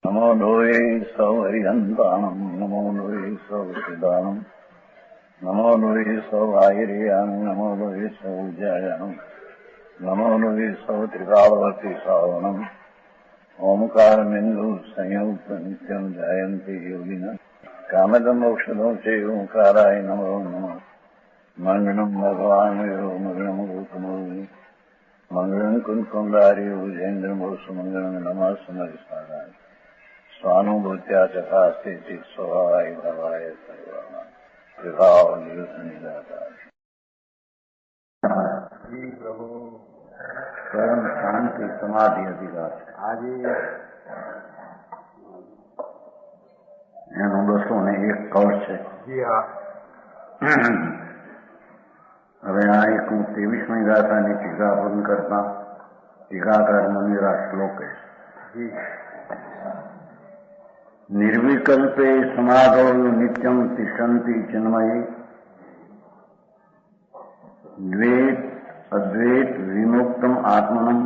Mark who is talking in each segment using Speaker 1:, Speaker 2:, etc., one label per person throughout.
Speaker 1: નમો લોહે સૌ હરિહંતાણમ નમો લોહે સૌ સિદાનમ નમો લોહે સૌ આહિર્યાનમ નમો લોહે સૌ જયાનમ નમો લોહે સૌ ત્રિકાળવતી સાવનમ ઓમકાર બિંદુ સંયુક્ત નિત્યમ જયંતિ યોગિન કામદમ મોક્ષદો છે ઓંકારાય નમો નમઃ મંગળમ ભગવાન મંગળમ ગૌતમો મંગળમ કુંકુંડાર્યો જૈન્દ્રમો સુમંગળમ નમઃ સમરિસારાય સ્વાનુભૂત્યા ચકાસ્તે સ્વભાવાય ભવાય સર્વમાં વિભાવ નિવૃત્ત નિરાકાર
Speaker 2: પ્રભુ
Speaker 1: પરમ શાંતિ સમાધિ અધિકાર
Speaker 2: આજે
Speaker 1: એનું 201 કવચ છે.
Speaker 2: જી હા.
Speaker 1: હવે આ 23મી ગાથાની ટીકા પૂર્ણ કરતા ટીકાકાર મંદિરા શ્લોક છે. નિર્વિકલ્પે સમાધો નિત્યમ તિષ્ઠંતિ ચિન્મયે દ્વૈત અદ્વૈત વિમુક્તમ આત્મનમ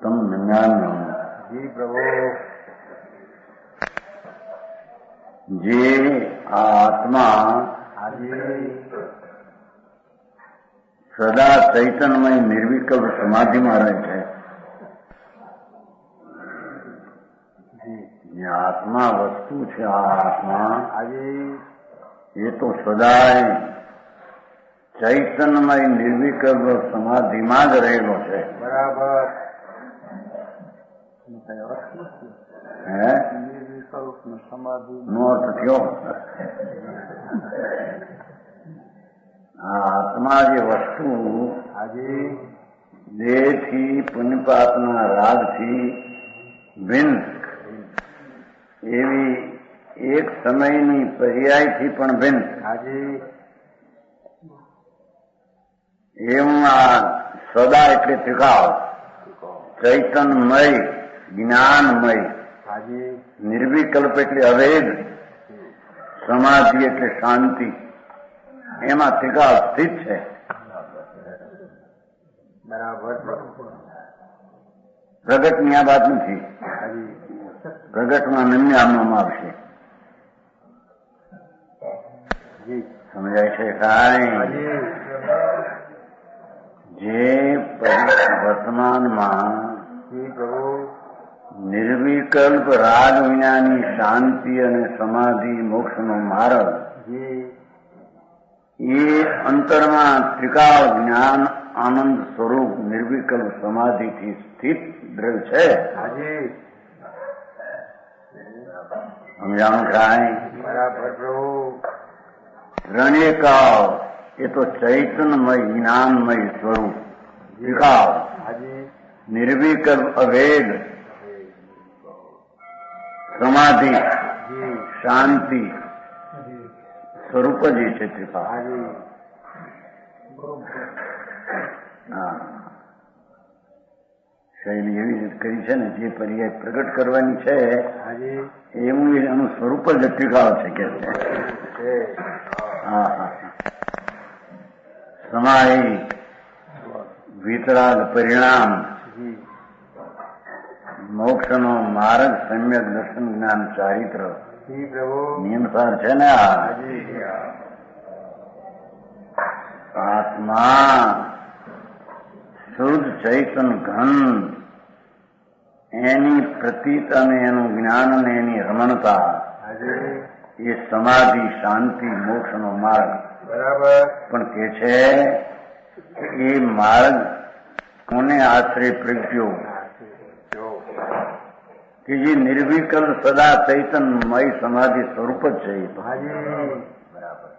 Speaker 1: તમ જ્ઞાનમ.
Speaker 2: જી પ્રભુ.
Speaker 1: જે આ આત્મા
Speaker 2: આજે
Speaker 1: સદા ચૈતન્યમય નિર્વિકલ્પ સમાધિમાં રહે છે. જે આત્મા વસ્તુ છે, આ આત્મા
Speaker 2: આજે
Speaker 1: એ તો સદાય ચૈતન્યમય નિર્વિકલ્પ સમાધિમાં જ રહેલો છે.
Speaker 2: બરાબર.
Speaker 1: હે
Speaker 2: નિર્વિકલ્પ સમાધિ
Speaker 1: નો અર્થ થયો. આ આત્મા જે વસ્તુ
Speaker 2: આજે
Speaker 1: દેહથી પુણ્યપાપના રાગથી ભિન્ન એવી એક સમયની પર્યાયથી પણ ભિન્ન
Speaker 2: આજે
Speaker 1: એવું આ સદા એટલે ત્રિકાળ ચૈતન્યમય જ્ઞાનમય
Speaker 2: આજે
Speaker 1: નિર્વિકલ્પ એટલે અભેદ સમાધિ એટલે શાંતિ એમાં ત્રિકાળ સ્થિત છે.
Speaker 2: બરાબર.
Speaker 1: પ્રગટની આ વાત નથી.
Speaker 2: આજે
Speaker 1: પ્રગટમાં નિમ્ન આમવામાં આવશે.
Speaker 2: જી
Speaker 1: સમજાય છે કાંઈ?
Speaker 2: આજે
Speaker 1: જે વર્તમાનમાં
Speaker 2: જી પ્રભુ.
Speaker 1: નિર્વિકલ્પ રાગ વિનાની શાંતિ અને સમાધિ મોક્ષનો માર્ગ
Speaker 2: જી
Speaker 1: એ અંતરમાં ત્રિકાળ જ્ઞાન આનંદ સ્વરૂપ નિર્વિકલ્પ સમાધિથી સ્થિત દ્રવ છે.
Speaker 2: આજે
Speaker 1: સમજાણું કાંઈ?
Speaker 2: બરાબર પ્રભુ.
Speaker 1: રણેકાળ એ તો ચૈતન્યમય જ્ઞાનમય સ્વરૂપ ત્રિકાળ
Speaker 2: આજે
Speaker 1: નિર્વિકલ્પ અભેદ સમાધિ
Speaker 2: જી
Speaker 1: શાંતિ સ્વરૂપ જ છે ત્રિકાળ.
Speaker 2: આજે
Speaker 1: હા, શૈલી એવી રીતે કરી છે ને, જે પર્યાય પ્રગટ કરવાની છે
Speaker 2: આજે
Speaker 1: એવું એનું સ્વરૂપ જ ત્રિકાળ છે કે છે.
Speaker 2: છે.
Speaker 1: હા હા. સમાય વિતરાગ પરિણામ
Speaker 2: જી
Speaker 1: મોક્ષનો માર્ગ સમ્યક દર્શન જ્ઞાન ચારિત્ર
Speaker 2: જી પ્રભુ.
Speaker 1: નિયમસાર છે ને. આ
Speaker 2: આજે
Speaker 1: આત્મા શુદ્ધ ચૈતન ઘન એની પ્રતીત અને એનું જ્ઞાન અને એની રમણતા
Speaker 2: આજે
Speaker 1: એ સમાધિ શાંતિ મોક્ષનો માર્ગ.
Speaker 2: બરાબર.
Speaker 1: પણ કે છે કે એ માર્ગ કોને આશરે પ્રગટ્યો
Speaker 2: જો
Speaker 1: કે જે નિર્વિકલ્પ સદા ચૈતન્યમય સમાધિ સ્વરૂપ જ છે.
Speaker 2: આજે
Speaker 1: બરાબર.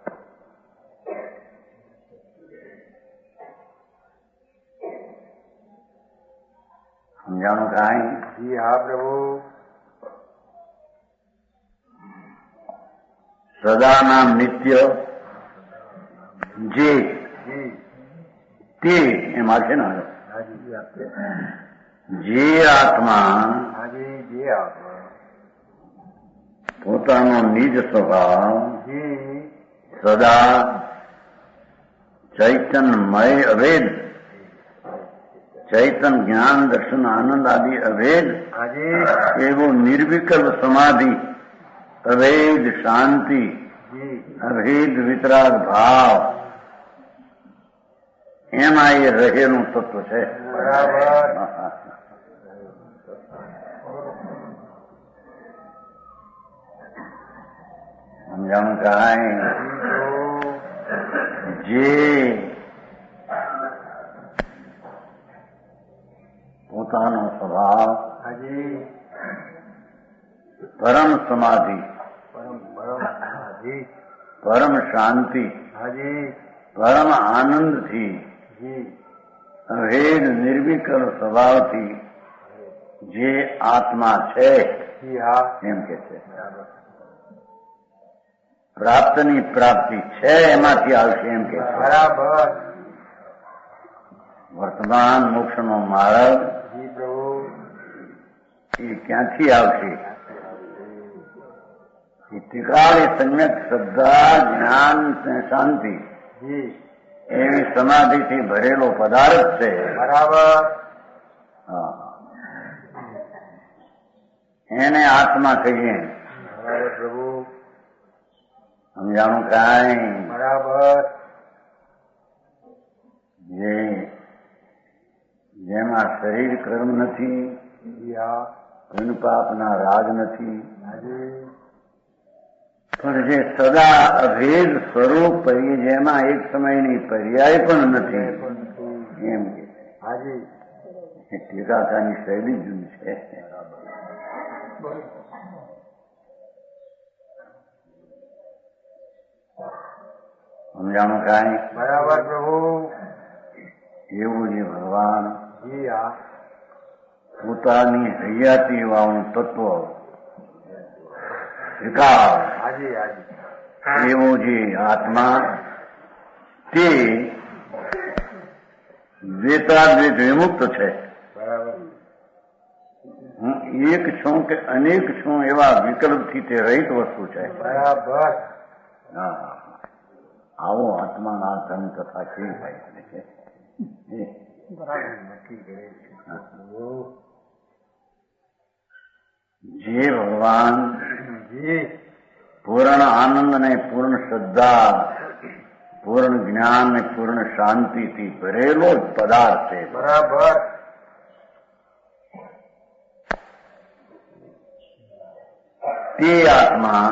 Speaker 1: સમજાણું કાંઈ?
Speaker 2: જી હા પ્રભુ.
Speaker 1: સદાના નિત્ય જે
Speaker 2: જી
Speaker 1: તે એમાં છે ને,
Speaker 2: હાજી
Speaker 1: જે આત્મા
Speaker 2: હાજી જે આપણે
Speaker 1: પોતાનો નિજ સ્વભાવ
Speaker 2: જી
Speaker 1: સદા ચૈતન્યમય અભેદ ચૈતન જ્ઞાન દર્શન આનંદ આદિ અભેદ
Speaker 2: હાજી
Speaker 1: એવું નિર્વિકલ્પ સમાધિ, અભેદ શાંતિ,
Speaker 2: જી
Speaker 1: અભેદ વિતરાગ ભાવ, એમાં એ રહેલું તત્વ છે.
Speaker 2: બરાબર
Speaker 1: સમજાણું કાંઈ? જે પોતાનો સ્વભાવ
Speaker 2: હાજી
Speaker 1: પરમ સમાધિ,
Speaker 2: પરમ પરમ હાજી
Speaker 1: પરમ શાંતિ,
Speaker 2: હાજી
Speaker 1: પરમ આનંદથી,
Speaker 2: જી
Speaker 1: અભેદ નિર્વિકલ્પ સ્વભાવથી જે આત્મા છે
Speaker 2: જી હા
Speaker 1: એમ કે છે.
Speaker 2: બરાબર
Speaker 1: પ્રાપ્તની પ્રાપ્તિ છે એમાંથી આવશે એમ કે છે.
Speaker 2: બરાબર
Speaker 1: વર્તમાન મોક્ષનો માર્ગ
Speaker 2: જી પ્રભુ
Speaker 1: એ ક્યાંથી આવશે? એ ત્રિકાળી સમ્યક શ્રદ્ધા, જ્ઞાન અને શાંતિ
Speaker 2: જી
Speaker 1: એવી સમાધિથી ભરેલો પદાર્થ છે.
Speaker 2: બરાબર
Speaker 1: હા. એને આત્મા કહીએ.
Speaker 2: બરાબર પ્રભુ
Speaker 1: સમજાણું કાંઈ?
Speaker 2: બરાબર
Speaker 1: જેમાં શરીર કર્મ નથી,
Speaker 2: જી હા
Speaker 1: પુણ્ય પાપના રાગ નથી,
Speaker 2: હાજી
Speaker 1: પણ જે સદા અભેદ સ્વરૂપ જેમાં એક સમયની પર્યાય પણ નથી એમ કે
Speaker 2: હાજી
Speaker 1: એ ટીકાકારની શૈલી જુદી છે. સમજાણું કાંઈ?
Speaker 2: બરાબર પ્રભુ
Speaker 1: એવું જે ભગવાન
Speaker 2: જી હા
Speaker 1: પોતાની હૈયાતી વાળું તત્વ વિકાસ
Speaker 2: હાજી હાજી
Speaker 1: એવો જે આત્મા તે દ્વૈતાદ્વૈત વિમુક્ત છે.
Speaker 2: બરાબર
Speaker 1: હું એક છું કે અનેક છું એવા વિકલ્પથી તે રહિત વસ્તુ છે.
Speaker 2: બરાબર
Speaker 1: હા, આવો આત્માના ધન કથા કેવી થાય છે?
Speaker 2: બરાબર નક્કી કરે છે પ્રભુ
Speaker 1: જે ભગવાન
Speaker 2: જી
Speaker 1: પૂર્ણ આનંદ અને પૂર્ણ શ્રદ્ધા, પૂર્ણ જ્ઞાન અને પૂર્ણ શાંતિથી ભરેલો જ પદાર્થ છે.
Speaker 2: બરાબર
Speaker 1: તે આત્મા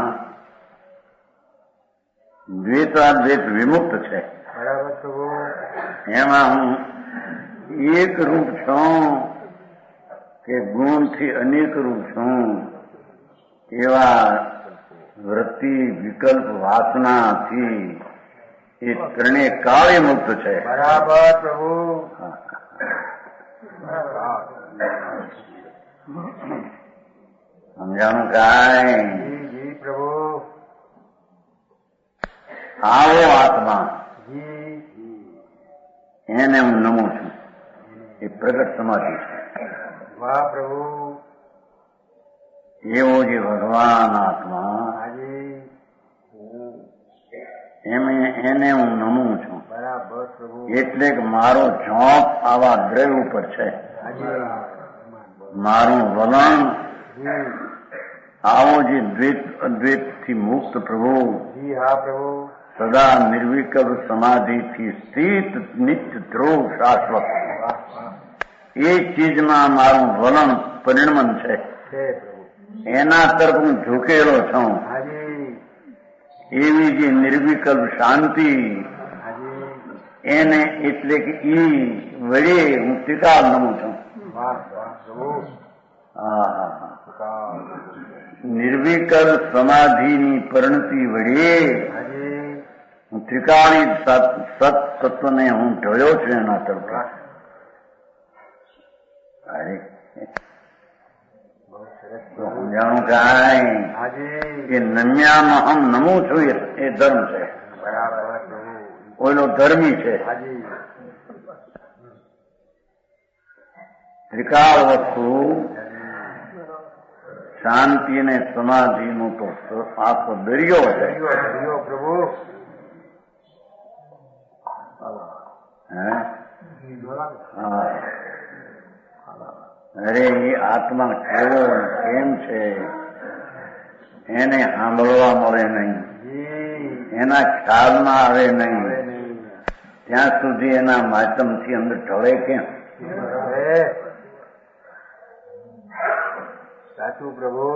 Speaker 1: દ્વૈતાદ્વૈત વિમુક્ત છે.
Speaker 2: બરાબર પ્રભુ
Speaker 1: એમાં હું એક રૂપ છું કે ગુણથી અનેક રૂપ છું એવા વૃત્તિ વિકલ્પ વાસનાથી એ ત્રણે કાળે મુક્ત છે.
Speaker 2: બરાબર પ્રભુ
Speaker 1: સમજાણું કાંઈ?
Speaker 2: જી જી પ્રભુ
Speaker 1: આવો આત્મા
Speaker 2: જી
Speaker 1: એને હું નમું છું. એ પ્રગટ સમાધિ છે.
Speaker 2: વાહ પ્રભુ
Speaker 1: એવો જે ભગવાન આત્મા
Speaker 2: હાજી
Speaker 1: એને હું નમું છું.
Speaker 2: બરાબર પ્રભુ
Speaker 1: એટલે કે મારો ઝોંક આવા દ્રવ્ય ઉપર છે.
Speaker 2: હાજી
Speaker 1: મારું વલણ
Speaker 2: જી
Speaker 1: આવો જે દ્વૈત અદ્વૈતથી મુક્ત પ્રભુ
Speaker 2: જી હા પ્રભુ
Speaker 1: સદા નિર્વિકલ્પ સમાધિથી સ્થિત નિત્ય ધ્રુવ શાશ્વત
Speaker 2: વાહ વાહ
Speaker 1: એ ચીજમાં મારું વલણ પરિણમન છે.
Speaker 2: છે પ્રભુ
Speaker 1: એના તરફ હું ઝૂકેલો છું.
Speaker 2: હાજી
Speaker 1: એવી જે નિર્વિકલ્પ શાંતિ
Speaker 2: હાજી
Speaker 1: એને એટલે કે ઈ વડે હું ત્રિકાળ નમું છું.
Speaker 2: વાહ વાહ પ્રભુ
Speaker 1: નિર્વિકલ્પ સમાધિની પરિણતિ વડે
Speaker 2: હાજી
Speaker 1: હું ત્રિકાળી સત તત્વને હું ઢળ્યો છું એના તરફ. અરે
Speaker 2: બહુ સરસ
Speaker 1: તો સમજાણું કાંઈ?
Speaker 2: હાજી
Speaker 1: કે નમ્યામાં હમ નમું છું એ ધર્મ છે.
Speaker 2: બરાબર પ્રભુ
Speaker 1: ઓલો ધર્મી છે.
Speaker 2: હાજી
Speaker 1: ત્રિકાળ વસ્તુ શાંતિ અને સમાધિનો તો આખો દરિયો છે.
Speaker 2: દરિયો પ્રભુ
Speaker 1: હે? હા. અરે એ આત્મા કેવો અને કેમ છે એને સાંભળવા મળે નહીં, એના ખ્યાલમાં આવે નહીં, ત્યાં સુધી એના માધ્યમથી અંદર ઢળે કેમ?
Speaker 2: સાચું પ્રભુ.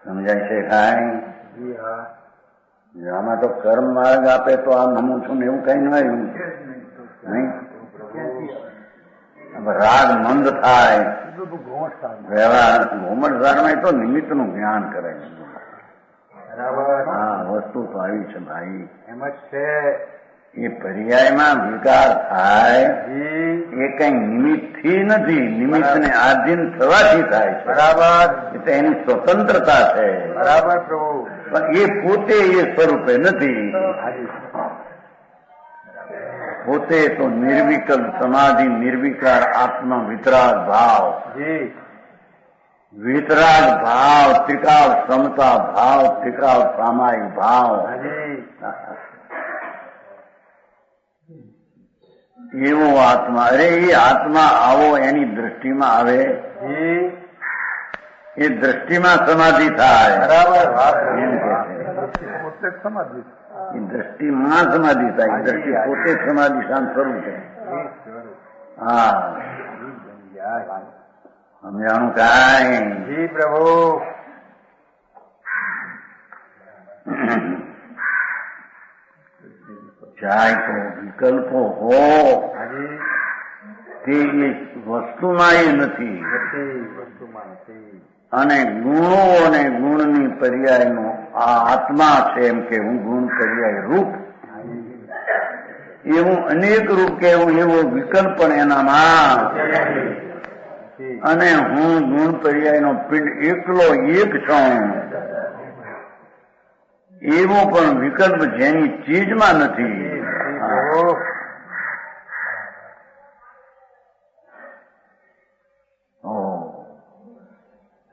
Speaker 1: સમજાય છે કાંઈ? આમાં તો કર્મ માર્ગ આપે તો આ નમું છું ને એવું કઈ ન આવ્યું નહીં. રાગ મંદ થાય વ્યવહાર ઘોમટસારમાં તો નિમિત્ત નું જ્ઞાન કરે. હા, વસ્તુ તો આવી છે ભાઈ.
Speaker 2: એમ જ છે.
Speaker 1: એ પર્યાયમાં વિકાર થાય એ કઈ નિમિત્ત થી નથી, નિમિત્ત ને આધીન થવાથી થાય છે.
Speaker 2: બરાબર.
Speaker 1: એટલે એની સ્વતંત્રતા છે.
Speaker 2: બરાબર પ્રભુ.
Speaker 1: પણ એ પોતે એ સ્વરૂપે નથી. પોતે તો નિર્વિકલ્પ સમાધિ, નિર્વિકાર આત્મા, વિતરાગ ભાવ, વિતરાગ ભાવ, ત્રિકાળ સમતા ભાવ, ત્રિકાળ સામાયિક ભાવ. એવો આત્મા. અરે એ આત્મા આવો એની દ્રષ્ટિમાં આવે, એ દ્રષ્ટિમાં સમાધિ થાય.
Speaker 2: બરાબર.
Speaker 1: એમ કે છે
Speaker 2: પોતે સમાધિ.
Speaker 1: એ દ્રષ્ટિમાં સમાધિ થાય. દ્રષ્ટિ પોતે સમાધિ શાંત સ્વરૂપ છે. હા, સમજાણું કાંઈ?
Speaker 2: જી પ્રભુ.
Speaker 1: જાય તો વિકલ્પો હો તે એ વસ્તુમાં એ નથી, અને ગુણો અને ગુણની પર્યાયનો આ આત્મા છે એમ કે હું ગુણ પર્યાય રૂપ, એવું અનેક રૂપ કેવું એવો વિકલ્પ પણ એનામાં, અને હું ગુણ પર્યાયનો પિંડ એકલો એક છું એવો પણ વિકલ્પ જેની ચીજમાં નથી.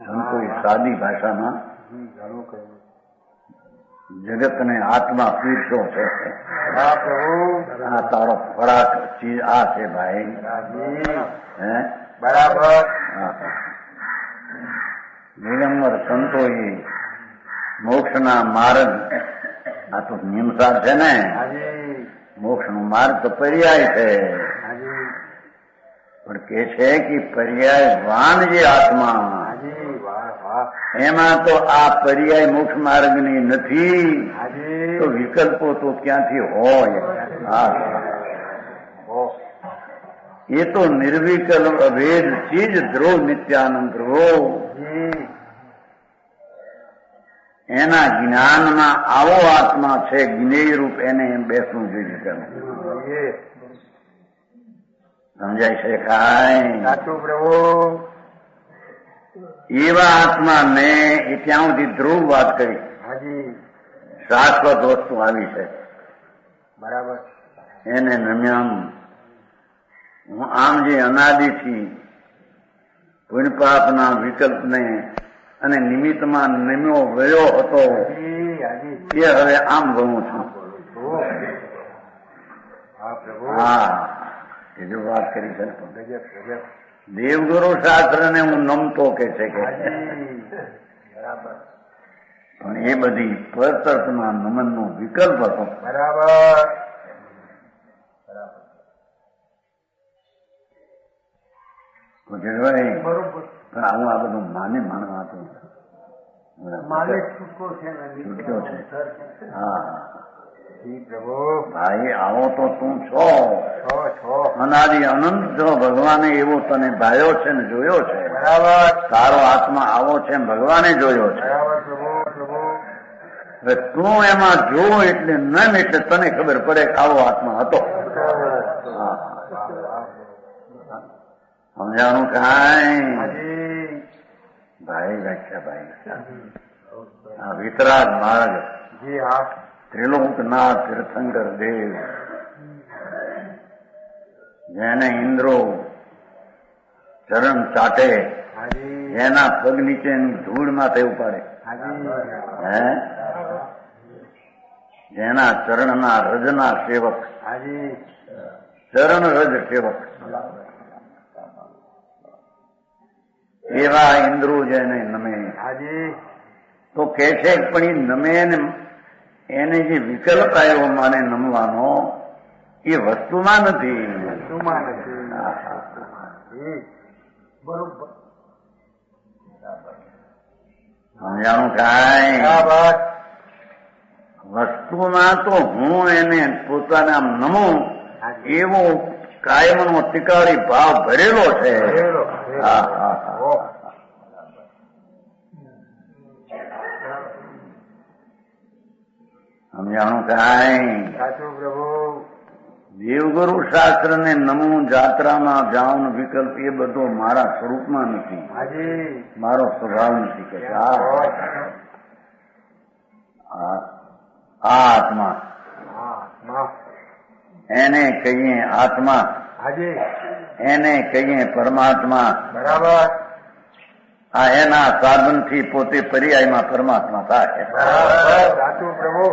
Speaker 1: સંતોએ સાદી ભાષામાં જગતને આત્મા પીરસો છે. આ તારો ખોરાક ચીજ આ છે ભાઈ. હે
Speaker 2: બરાબર.
Speaker 1: નિરંબર સંતોએ મોક્ષના માર્ગ, આ તો નિયમસાર છે ને, મોક્ષનો માર્ગ તો પર્યાય છે, પણ કે છે કે પર્યાય વાન જે આત્મા, એમાં તો આ પર્યાય મોક્ષ માર્ગની નથી, તો વિકલ્પો તો ક્યાંથી હોય? એ તો નિર્વિકલ્પ અભેદ ચીજ ધ્રુવ નિત્યાનંદ ધ્રુવ, એના જ્ઞાનમાં આવો આત્મા છે જ્ઞેય રૂપ, એને એમ બેસવું જોઈએ. સમજાય છે કાંઈ?
Speaker 2: સાચું પ્રભુ.
Speaker 1: એવા આત્મા ને એ ત્યાં સુધી ધ્રુવ વાત કરી, શાશ્વત વસ્તુ આવી છે.
Speaker 2: બરાબર.
Speaker 1: એને નમ્યમ, હું આમ જે અનાદિથી પુણ્ય પાપના વિકલ્પને અને નિમિત્તમાં નમ્યો ગયો હતો એ હવે આમ ગણું છું. હા, બીજું વાત કરી છે. દેવગુરુ શાસ્ત્ર ને હું નમતો કે છે કે, પણ એ બધી પરતર્કના નમનનો વિકલ્પ હતો.
Speaker 2: બરાબર.
Speaker 1: પણ આવું આ બધું માને માનવા હતું છૂટ્યો છે. હા ભાઈ, આવો તો તું છો, અનાદિ અનંત છો. ભગવાને એવો તને ભાયો છે ને જોયો છે.
Speaker 2: બરાબર.
Speaker 1: તારો આત્મા આવો છે ભગવાને જોયો છે. હવે તું એમાં જો એટલે નમ એટલે તને ખબર પડે કે આવો આત્મા હતો. સમજાણું કાંઈ? ભાઈ વ્યાખ્યા ભાઈ. આ વિતરાગ માર્ગ, ત્રિલોકનાથ તીર્થંકર દેવ, જેને ઇન્દ્રો ચરણ ચાટે, જેના પગ નીચેની ધૂળ માથે ઉપાડે, હે, જેના ચરણના રજના સેવક, ચરણ રજ સેવક, એવા ઇન્દ્રો જેને નમે.
Speaker 2: હાજી
Speaker 1: તો કે છે પણ એ નમે ને એને જે વિકલ્પ આવ્યો માને નમવાનો એ વસ્તુમાં નથી.
Speaker 2: વસ્તુમાં નથી. બરોબર
Speaker 1: સમજાણું કાંઈ?
Speaker 2: બરાબર.
Speaker 1: વસ્તુમાં તો હું એને પોતાને આમ નમું એવો કાયમનો તિકારી ભાવ ભરેલો છે.
Speaker 2: ભરેલો.
Speaker 1: હા હા હા. સમજાણું કાંઈ?
Speaker 2: સાચું પ્રભુ.
Speaker 1: દેવગુરુ શાસ્ત્ર ને નમું, જાત્રામાં જાઉં, વિકલ્પ એ બધો મારા સ્વરૂપમાં નથી,
Speaker 2: હાજી
Speaker 1: મારો સ્વભાવ નથી. કે આ આત્મા
Speaker 2: હા
Speaker 1: એને કહીએ આત્મા,
Speaker 2: હાજી
Speaker 1: એને કહીએ પરમાત્મા.
Speaker 2: બરાબર.
Speaker 1: આ એના સાધનથી પોતે પર્યાયમાં પરમાત્મા થાય.
Speaker 2: બરાબર. સાચું પ્રભુ.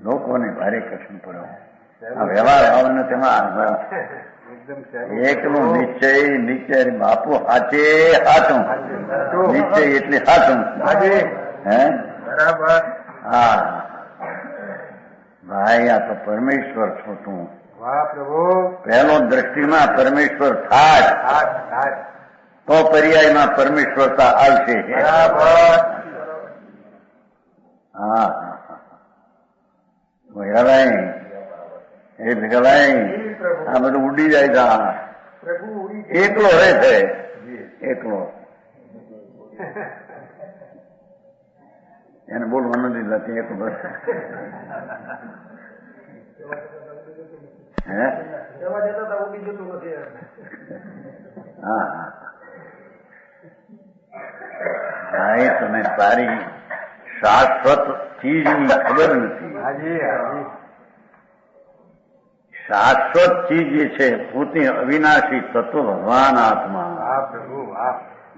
Speaker 1: લોકોને ભારે કઠિન પડ્યો આ વ્યવહાર આવવાનો. તેમાં
Speaker 2: એકદમ
Speaker 1: એકલો નિશ્ચય બાપુ હાચે હાચું. નિશ્ચય એટલે હાચું.
Speaker 2: હાજી
Speaker 1: હે
Speaker 2: બરાબર.
Speaker 1: હા ભાઈ, આ તો પરમેશ્વર છો તું.
Speaker 2: વાહ પ્રભુ.
Speaker 1: પહેલો દ્રષ્ટિમાં પરમેશ્વર થાય તો પર્યાયમાં પરમેશ્વરતા આવશે.
Speaker 2: બરાબર.
Speaker 1: હા ભેગાભાઈ, એ ભેગાભાઈ, આ બધું ઉડી જાય છે. એકલો રહે છે, એકલો. એને બોલવાનું નથી લાગતું. એકલો હે હા ભાઈ, તમે તારી શાશ્વત ચીજની ખબર નથી. શાશ્વત ચીજ જે છે પોતે અવિનાશી તત્વ ભગવાન આત્મા,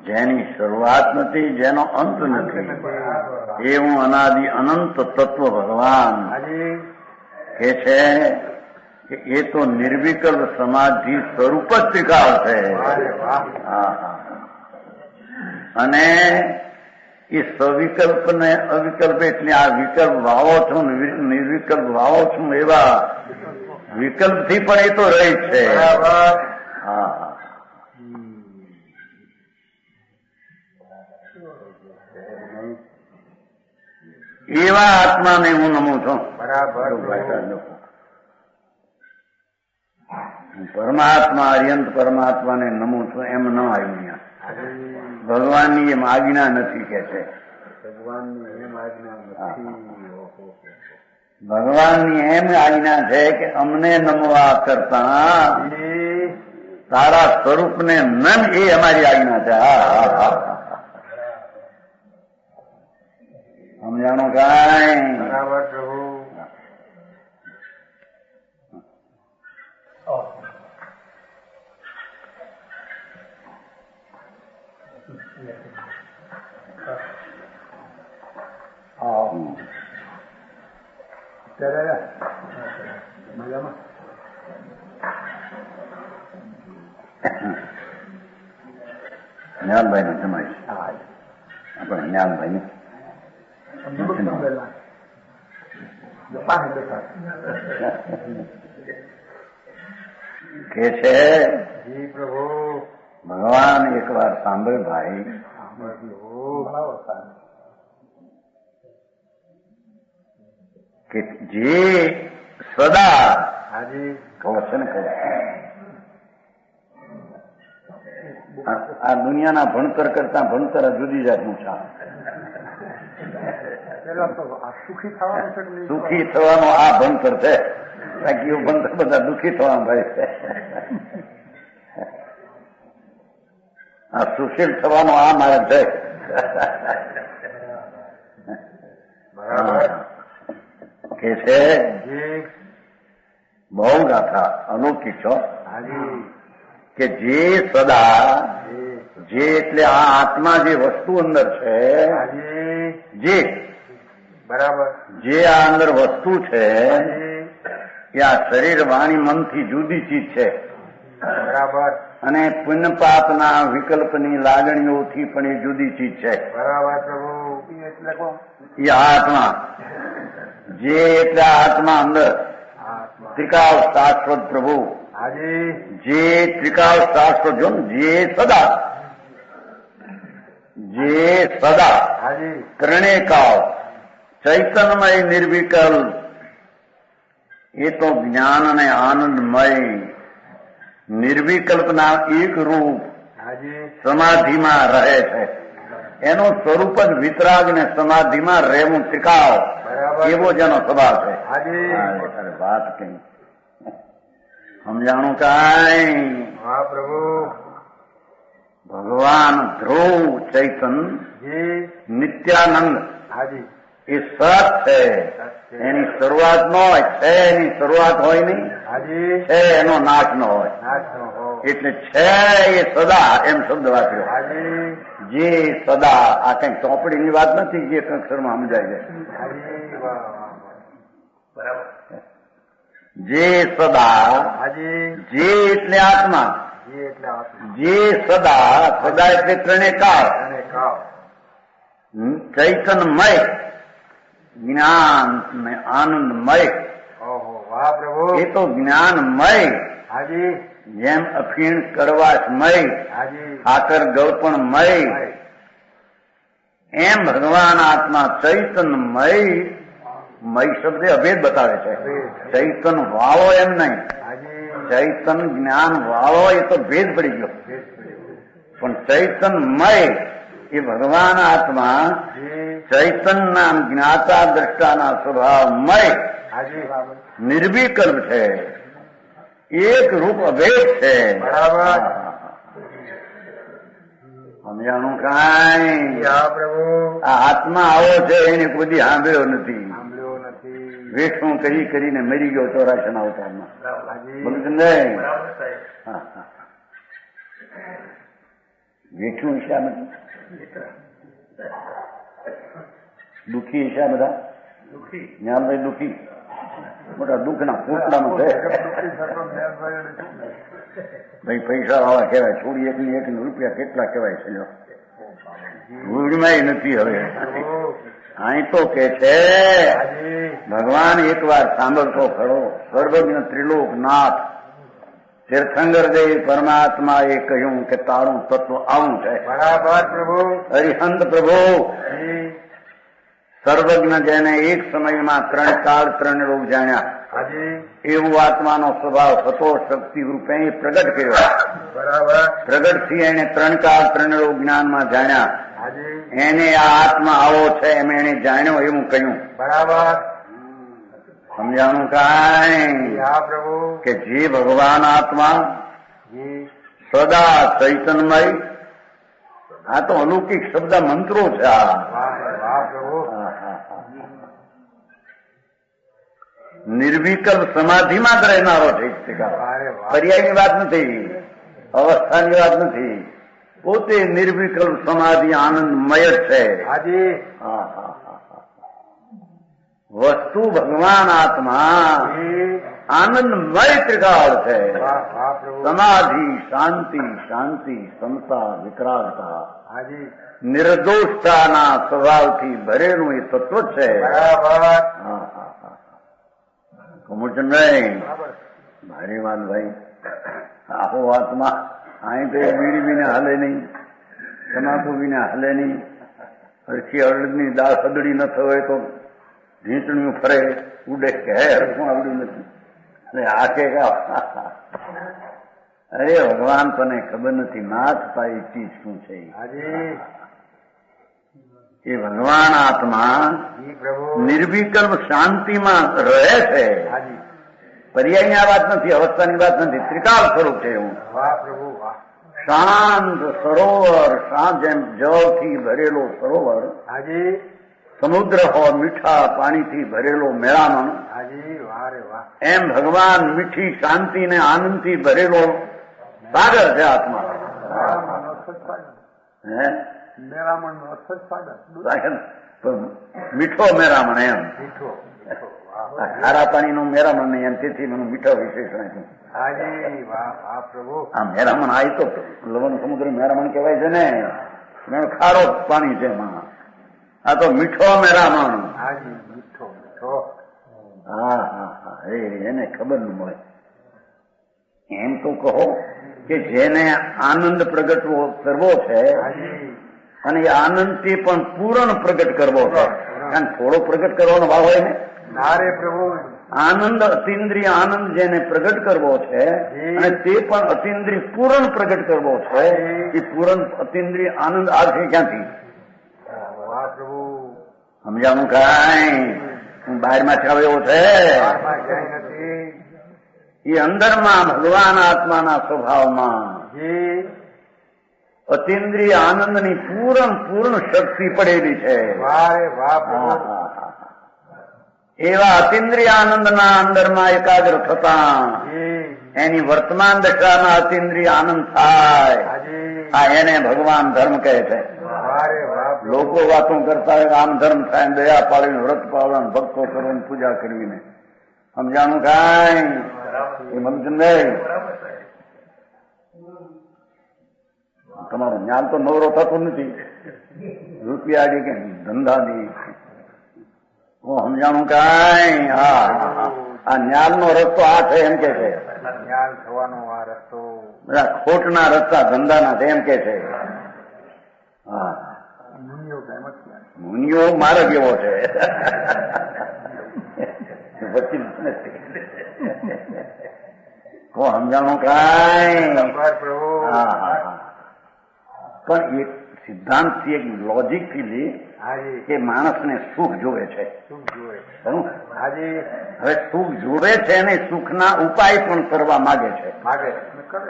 Speaker 1: જેની શરૂઆત નથી, જેનો અંત નથી, એવું અનાદિ અનંત તત્વ ભગવાન કે છે કે એ તો નિર્વિકલ્પ સમાધિ સ્વરૂપ જ ત્રિકાળ છે. અને એ સવિકલ્પ ને અવિકલ્પ એટલે આ વિકલ્પ વાવો છું ને નિર્વિકલ્પ વાવો છું એવા વિકલ્પથી પણ એ તો રહી છે. હા એવા આત્માને હું નમું છું.
Speaker 2: બરાબર.
Speaker 1: હું પરમાત્મા અર્યંત પરમાત્માને નમું છું એમ ન આવ્યું અહીંયા. ભગવાનની એમ આજ્ઞા નથી કે છે. ભગવાનની એમ આજ્ઞા છે કે અમને નમવા કરતા તારા સ્વરૂપને નમ, એ અમારી આજ્ઞા છે. સમજાણું કાંઈ?
Speaker 2: બરાબર પ્રભુ. મજામાં
Speaker 1: જ્ઞાનભાઈ ને જમાય આપણે જ્ઞાનભાઈ ને કે છે
Speaker 2: પ્રભુ.
Speaker 1: ભગવાન એક વાર સાંભળ ભાઈ, કે જે સદા કહો છે ને, આ દુનિયાના ભણતર કરતા ભણતર જુદી જાતનું છે. સુખી થવાનો આ ભણતર છે, બાકી એવું ભણતર બધા દુઃખી થવાનું ભાઈ છે. આ સુશીલ થવાનો આ માર્ગ છે. કે છે બહુ ગાથા અલૌકિક છો કે જે સદા, જે એટલે આ આત્મા જે વસ્તુ અંદર છે, જે
Speaker 2: બરાબર,
Speaker 1: જે આ અંદર વસ્તુ છે એ આ શરીર વાણી મનથી જુદી ચીજ છે.
Speaker 2: બરાબર.
Speaker 1: અને પુણ્ય પાપના વિકલ્પની લાગણીઓથી પણ એ જુદી ચીજ છે.
Speaker 2: બરાબર પ્રભુ. એટલે કોણ?
Speaker 1: એ આત્મા જે એટલે આત્મા અંદર
Speaker 2: આત્મા.
Speaker 1: ત્રિકાળ શાશ્વત પ્રભુ
Speaker 2: હાજી.
Speaker 1: જે ત્રિકાળ શાશ્વત જો ને જે સદા
Speaker 2: હાજી.
Speaker 1: ત્રણેય કાળ ચૈતન્યમય નિર્વિકલ્પ એ તો જ્ઞાન અને આનંદમય નિર્વિકલ્પના એક રૂપ
Speaker 2: હાજી.
Speaker 1: સમાધિમાં રહે છે. એનું સ્વરૂપ જ વિતરાગ ને સમાધિમાં રહેવું ત્રિકાળ
Speaker 2: બરાબર.
Speaker 1: એવો જેનો સ્વભાવ છે.
Speaker 2: હાજી.
Speaker 1: અરે વાત કઈ સમજાણું કાંઈ.
Speaker 2: હા પ્રભુ.
Speaker 1: ભગવાન ધ્રુવ ચૈતન
Speaker 2: જી.
Speaker 1: નિત્યાનંદ
Speaker 2: હાજી.
Speaker 1: એ સત છે. એની શરૂઆત ન હોય છે, એની શરૂઆત હોય નહીં,
Speaker 2: હાજી.
Speaker 1: છે એનો નાશ ન હોય.
Speaker 2: નાશનો હો.
Speaker 1: એટલે છે એ સદા એમ શબ્દ વાપર્યો.
Speaker 2: હાજી.
Speaker 1: જે સદા આ કઈ ચોપડીની વાત નથી જે એક અક્ષરમાં સમજાય જાય.
Speaker 2: હાજી. વાહ વાહ. બરાબર.
Speaker 1: જે સદા
Speaker 2: હાજી.
Speaker 1: જે એટલે આત્મા,
Speaker 2: જી એટલે આત્મા.
Speaker 1: જે સદા સદા એટલે ત્રણેય કાળ
Speaker 2: અને કાળ.
Speaker 1: ચૈતન્યમય જ્ઞાન ને આનંદમય.
Speaker 2: ઓહો વાહ પ્રભુ.
Speaker 1: એ તો જ્ઞાનમય
Speaker 2: હાજી.
Speaker 1: જેમ અફીણ કડવાશમય
Speaker 2: હાજી.
Speaker 1: આકર ગળપણમય એમ ભગવાન આત્મા ચૈતન્યમય. મય શબ્દ અભેદ બતાવે છે. ચૈતન વાળો એમ નહીં,
Speaker 2: હાજી.
Speaker 1: ચૈતન જ્ઞાન વાળો એ તો ભેદ પડી ગયો. પણ ચૈતન્યમય એ ભગવાન આત્મા
Speaker 2: જી.
Speaker 1: ચૈતનના જ્ઞાતા દ્રષ્ટાના સ્વભાવમય
Speaker 2: હાજી.
Speaker 1: નિર્વિકલ્પ છે. એક રૂપ અભેદ છે.
Speaker 2: બરાબર.
Speaker 1: સમજાણું કાંઈ.
Speaker 2: હા પ્રભુ.
Speaker 1: આ આત્મા આવો છે એને કોઈ દી સાંભળ્યો નથી.
Speaker 2: સાંભળ્યો નથી.
Speaker 1: વેઠું કરીને મરી ગયો 84 અવતારમાં.
Speaker 2: હાજી.
Speaker 1: બોલું છે ને?
Speaker 2: બરાબર સાહેબ.
Speaker 1: હા, હા. વેઠું ઈશા નથી, દુઃખી ઈશા બધા
Speaker 2: દુઃખી.
Speaker 1: જ્ઞાનભાઈ દુઃખી મોટા દુઃખના પોટલામાં છે. ભાઈ પૈસા વાળા કહેવાય, છોડી એકની રૂપિયા કેટલા કહેવાય છે. ભૂલમાં નથી. હવે અહીં તો કે છે
Speaker 2: હાજી.
Speaker 1: ભગવાન એકવાર સાંભળતો ખરો. સર્વજ્ઞ ત્રિલોકનાથ તીર્થંકર દેવ પરમાત્મા એ કહ્યું કે તારું તત્વ આવું છે.
Speaker 2: બરાબર પ્રભુ.
Speaker 1: હરિહંત પ્રભુ
Speaker 2: જી.
Speaker 1: સર્વજ્ઞ જેને એક સમયમાં 3 કાળ 3 લોક જાણ્યા
Speaker 2: હાજી.
Speaker 1: એવું આત્માનો સ્વભાવ હતો. શક્તિ રૂપે પ્રગટ કર્યો.
Speaker 2: બરાબર.
Speaker 1: પ્રગટથી એને 3 કાળ 3 લોક જ્ઞાનમાં જાણ્યા.
Speaker 2: હાજી.
Speaker 1: એને આ આત્મા આવો છે એમ એને જાણ્યો એવું કહ્યું.
Speaker 2: બરાબર.
Speaker 1: સમજાણું કાંઈ.
Speaker 2: હા પ્રભુ.
Speaker 1: કે જે ભગવાન આત્મા
Speaker 2: જી.
Speaker 1: સદા ચૈતન્યમય. આ તો અલૌકિક શબ્દ મંત્રો છે. આ
Speaker 2: વાહ વાહ પ્રભુ.
Speaker 1: નિર્વિકલ્પ સમાધિમાં જ રહેનારો છે.
Speaker 2: અરે વાહ.
Speaker 1: પર્યાયની વાત નથી, અવસ્થાની વાત નથી. પોતે નિર્વિકલ્પ સમાધિ આનંદમય જ છે.
Speaker 2: હાજી.
Speaker 1: વસ્તુ ભગવાન આત્મા
Speaker 2: જી.
Speaker 1: આનંદમય ત્રિકાળ છે.
Speaker 2: વાહ વાહ પ્રભુ.
Speaker 1: સમાધિ શાંતિ શાંતિ સમતા વિકરાળતા
Speaker 2: હાજી.
Speaker 1: નિર્દોષતાના સ્વભાવથી ભરેલું એ તત્વ છે.
Speaker 2: બરાબર.
Speaker 1: કમુચંદભાઈ
Speaker 2: બરાબર.
Speaker 1: મારી વાત ભાઈ, આખો વાતમાં અહીં તો બીડી વિના હલે નહીં, તમાકુ વિના હલે નહીં. હરખી અડદની દાળ સદડી ન થવાય તો ઢીંચણીઓ ફરે ઉડે કે હે હરખું આવડ્યું નથી. અને આખે અરે ભગવાન તને ખબર નથી નાથ પાઈ ચીજ શું છે.
Speaker 2: હાજી.
Speaker 1: એ ભગવાન આત્મા
Speaker 2: જી પ્રભુ.
Speaker 1: નિર્વિકલ્પ શાંતિમાં રહે છે.
Speaker 2: હાજી.
Speaker 1: પર્યાયની આ વાત નથી, અવસ્થાની વાત નથી, ત્રિકાળ સ્વરૂપ છે એવું.
Speaker 2: વાહ પ્રભુ વાહ.
Speaker 1: શાંત સરોવર, શાંત જેમ જળથી ભરેલો સરોવર,
Speaker 2: હાજી.
Speaker 1: સમુદ્ર હોય મીઠા પાણીથી ભરેલો મેળામણ,
Speaker 2: હાજી. વાહ રે વાહ.
Speaker 1: એમ ભગવાન મીઠી શાંતિ ને આનંદથી ભરેલો સાગર છે આત્મા. હે
Speaker 2: મેરામણ નો અસર સાગર.
Speaker 1: સાગર મીઠો મેળામણ એમ.
Speaker 2: મીઠો. વાહ
Speaker 1: ખારા પાણીનું મેરામણ નહીં એમ તેથી મને મીઠા વિશેષણ આપ્યું.
Speaker 2: હાજી વાહ વાહ પ્રભુ
Speaker 1: આ મેરામણ આ તો લવણ સમુદ્ર મેરામણ કહેવાય છે ને, એનું ખારો પાણી છે એમાં. આ તો મીઠો મેરામણ.
Speaker 2: હાજી મીઠો મીઠો
Speaker 1: હા હા હા એને ખબર ન મળે. એમ તો કહો કે જેને આનંદ પ્રગટ કરવો છે
Speaker 2: હાજી
Speaker 1: અને એ આનંદથી પણ પૂર્ણ પ્રગટ કરવો છે. કારણ થોડો પ્રગટ કરવાનો ભાવ હોય ને.
Speaker 2: ના રે પ્રભુ
Speaker 1: આનંદ અતિન્દ્રિય આનંદ જેને પ્રગટ કરવો છે અને તે પણ અતિન્દ્રિય પૂર્ણ પ્રગટ કરવો છે, એ પૂર્ણ અતિન્દ્રિય આનંદ આવશે ક્યાંથી?
Speaker 2: વાહ પ્રભુ
Speaker 1: સમજાણું કાંઈ? હું બહારમાં છાવ્યો છે
Speaker 2: બહારમાં ક્યાંય નથી.
Speaker 1: એ અંદરમાં ભગવાન આત્માના સ્વભાવમાં
Speaker 2: જી
Speaker 1: અતિન્દ્રિય આનંદની પૂર્ણ શક્તિ પડેલી છે.
Speaker 2: વાહ રે વાહ પ્રભુ
Speaker 1: એવા અતિન્દ્રિય આનંદના અંદરમાં એકાગ્ર થતા
Speaker 2: જી
Speaker 1: એની વર્તમાન દશામાં અતિન્દ્રિય આનંદ થાય.
Speaker 2: હાજી
Speaker 1: આ એને ભગવાન ધર્મ કહે છે.
Speaker 2: વાહ રે વાહ પ્રભુ
Speaker 1: લોકો વાતો કરતા હોય આમ ધર્મ થાય, દયા પાડીને વ્રત પાડવા, ભક્તો કરવાની, પૂજા કરવીને. સમજાણું કાંઈ? એ મનચંદભાઈ તમારું જ્ઞાન તો નવરો થતું નથી. રૂપિયાની કે ધંધાની સમજાણું કાંઈ? હા આ જ્ઞાનનો રસ્તો આ છે એમ કે છે.
Speaker 2: જ્ઞાન થવાનો આ રસ્તો
Speaker 1: બધા ખોટના રસ્તા ધંધાના છે એમ કે છે. હા મુનિયો માર્ગ એવો છે પછી સમજાણું કાંઈ?
Speaker 2: પ્રભુ
Speaker 1: હા હા પણ એક સિદ્ધાંતથી એક લોજિકથી લે
Speaker 2: હાજી
Speaker 1: કે માણસને સુખ જોવે છે.
Speaker 2: શું જોવે
Speaker 1: ખરું?
Speaker 2: હાજી
Speaker 1: હવે સુખ જોવે છે ને સુખના ઉપાય પણ કરવા માંગે છે.
Speaker 2: માગે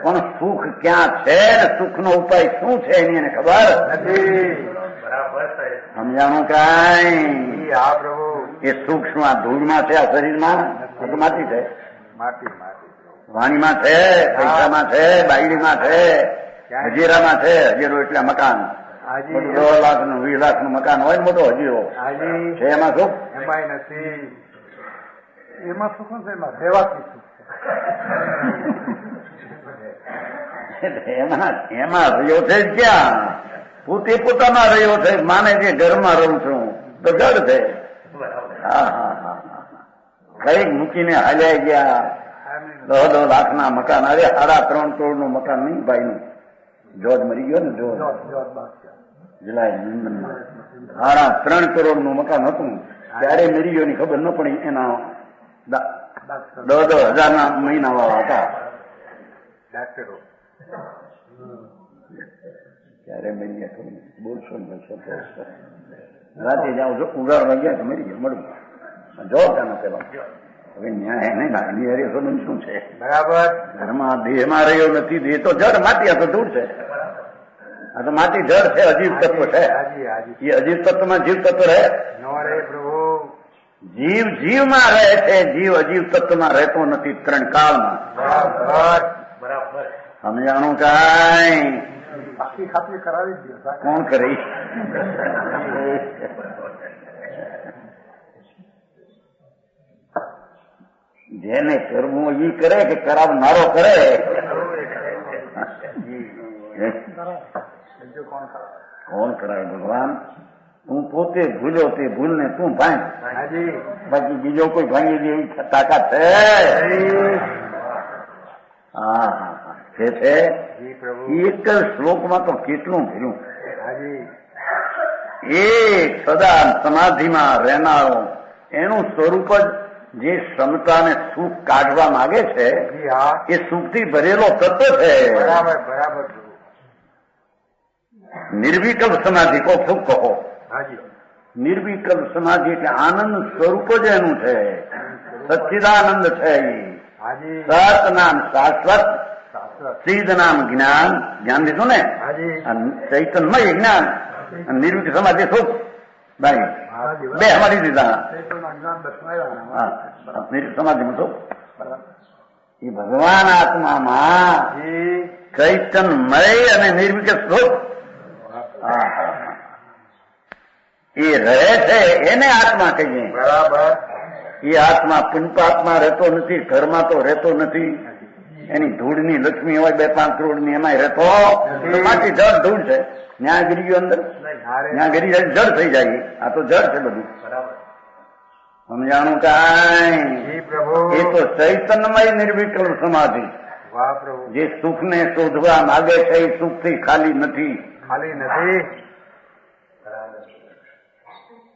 Speaker 1: પણ સુખ ક્યાં છે ને સુખનો ઉપાય શું છે એની એને ખબર
Speaker 2: નથી. બરાબર
Speaker 1: સમજાણું કાંઈ?
Speaker 2: હા પ્રભુ
Speaker 1: એ સુખ શું આ ધૂળમાં છે? આ શરીરમાં માટી છે,
Speaker 2: માટી માટી
Speaker 1: વાણીમાં છે, પૈસામાં છે, બાયડીમાં છે, હજીરામાં છે. હજીરો એટલે મકાન.
Speaker 2: હાજી
Speaker 1: 10 લાખનું 20 લાખનું મકાન હોય ને મોટો હજીરો
Speaker 2: હાજી
Speaker 1: છે, એમાં સુખ?
Speaker 2: એમાંય નથી. એમાં સુખ નથી, એમાં સેવાથી સુખ
Speaker 1: એમાં રહ્યો છે જ ક્યાં? પોતે પોતામાં રહ્યો છે. માને છે ઘરમાં રહું છું તો ઘર છે. હા હા હા કઈક મૂકીને હાલ્યા ગયા. 10 લાખના મકાન. અરે 3.5 કરોડનું મકાન નહીં ભાઈનું. જોજ મરી ગયો ને, જોજ જુલાઈ લંડનમાં 3.5 કરોડનું મકાન હતું. ત્યારે મરી ગયો ની ખબર ન પડી. એના 10,000 મહિના વાળા હતા.
Speaker 2: ડાક્ટરો
Speaker 1: ત્યારે મરી ગયા ખબર બોલશો ને રાતે જાઓ છો ઉગાડવા ગયા તો મરી ગયો મળ્યું. જોબ ત્યાં પેલા હવે ન્યાય નહીં લાગણી હરે સંબંધ શું છે?
Speaker 2: બરાબર
Speaker 1: ઘરમાં દેહમાં રહ્યો નથી. દેહ તો જડ માટી, આ તો ધૂળ છે. આ તો માટી જડ છે, અજીબ તત્વ છે.
Speaker 2: હાજી હાજી
Speaker 1: એ અજીબ તત્વમાં જીવ તત્વ રહે?
Speaker 2: નો રે પ્રભુ
Speaker 1: જીવ જીવમાં રહે છે, જીવ અજીવ તત્વમાં રહેતો નથી. 3 કાળમાં.
Speaker 2: બરાબર બરાબર
Speaker 1: સમજાણું કાંઈ?
Speaker 2: પાકી ખાતરી કરાવી જ દો.
Speaker 1: કોણ કરી? જેને કરવું એ કરે કે કરાવનારો કરે? કોણ કરાવે? ભગવાન. તું પોતે ભૂલ્યો તે ભૂલને તું ભાંગ.
Speaker 2: હાજી
Speaker 1: બાકી બીજો કોઈ ભાંગી દે એવી તાકાત છે? હા હા હા છે.
Speaker 2: જી પ્રભુ
Speaker 1: એક જ શ્લોકમાં તો કેટલું ભર્યું.
Speaker 2: હાજી
Speaker 1: એ સદા સમાધિમાં રહેનારો એનું સ્વરૂપ જ જે ક્ષમતાને સુખ કાઢવા માંગે છે
Speaker 2: જી હા
Speaker 1: એ સુખથી ભરેલો તત્વ છે.
Speaker 2: બરાબર બરાબર પ્રભુ
Speaker 1: નિર્વિકલ્પ સમાધિ કો સુખ કહો.
Speaker 2: હાજી
Speaker 1: નિર્વિકલ્પ સમાધિ એટલે આનંદ સ્વરૂપ જ એનું છે. સચ્ચિદાનંદ છે.
Speaker 2: હાજી
Speaker 1: સત નામ શાશ્વત,
Speaker 2: શાસ્ત્ર
Speaker 1: સિદ્ધ નામ જ્ઞાન. જ્ઞાન દીધું ને?
Speaker 2: હાજી
Speaker 1: ચૈતન્યમય જ્ઞાન. નિર્વિક સમાધિ સુખ. ભાઈ બે અમારી દીધા. હા નિર્વિક સમાધિમાં સુખ. એ ભગવાન આત્મામાં
Speaker 2: જી
Speaker 1: ચૈતન્યમય અને નિર્વિક સુખ એ રહે છે. એને આત્મા કહીએ.
Speaker 2: બરાબર
Speaker 1: એ આત્મા પુંપાત્મા રહેતો નથી, ઘરમાં તો રહેતો નથી. એની ધૂળની લક્ષ્મી હોય 2-5 કરોડની, એમાં રહેતો માટી જળ ધૂળ છે. ન્યા ગીરી ગયો અંદર, ન્યા ગીરી જળ થઈ જાય. આ તો જળ છે બધું. સમજાણું કાંઈ? એ તો ચૈતન્યમય નિર્વિકલ્પ સમાધિ. જે સુખને શોધવા માગે છે એ સુખથી ખાલી નથી.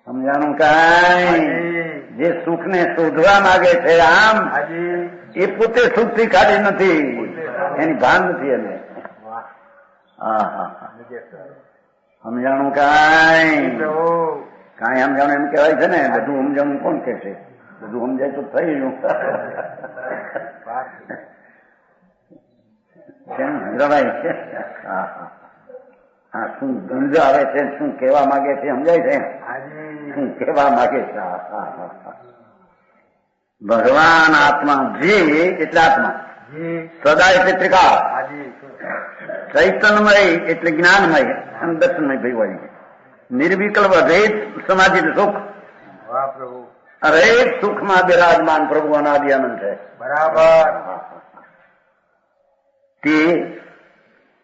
Speaker 1: સમજાણું કાંઈ? જે સુખને શોધવા માંગે છે આમ, એ પોતે સુખથી ખાલી નથી. એની ભાન નથી એને. સમજાણું કાંઈ? કાંઈ સમજાણું એમ કહેવાય છે ને. બધું સમજાણું કોણ કે છે? બધું સમજાય તો થઈ ગયું. કેમ સમજાવાય છે? હા, શું ગંજ આવે છે, શું કહેવા માંગે છે સમજાય છે? શું કહેવા માંગે છે? ભગવાન આત્મા, જી એટલે આત્મા, સદા એટલે ત્રિકાળ, ચૈતન્યમય એટલે જ્ઞાનમય અને દર્શનમય ભેગવાય. નિર્વિકલ્પ અભેદ સમાધિ સુખ. હરેક સુખમાં બિરાજમાન પ્રભુ અનાદિ આનંદ છે.
Speaker 2: બરાબર.
Speaker 1: તે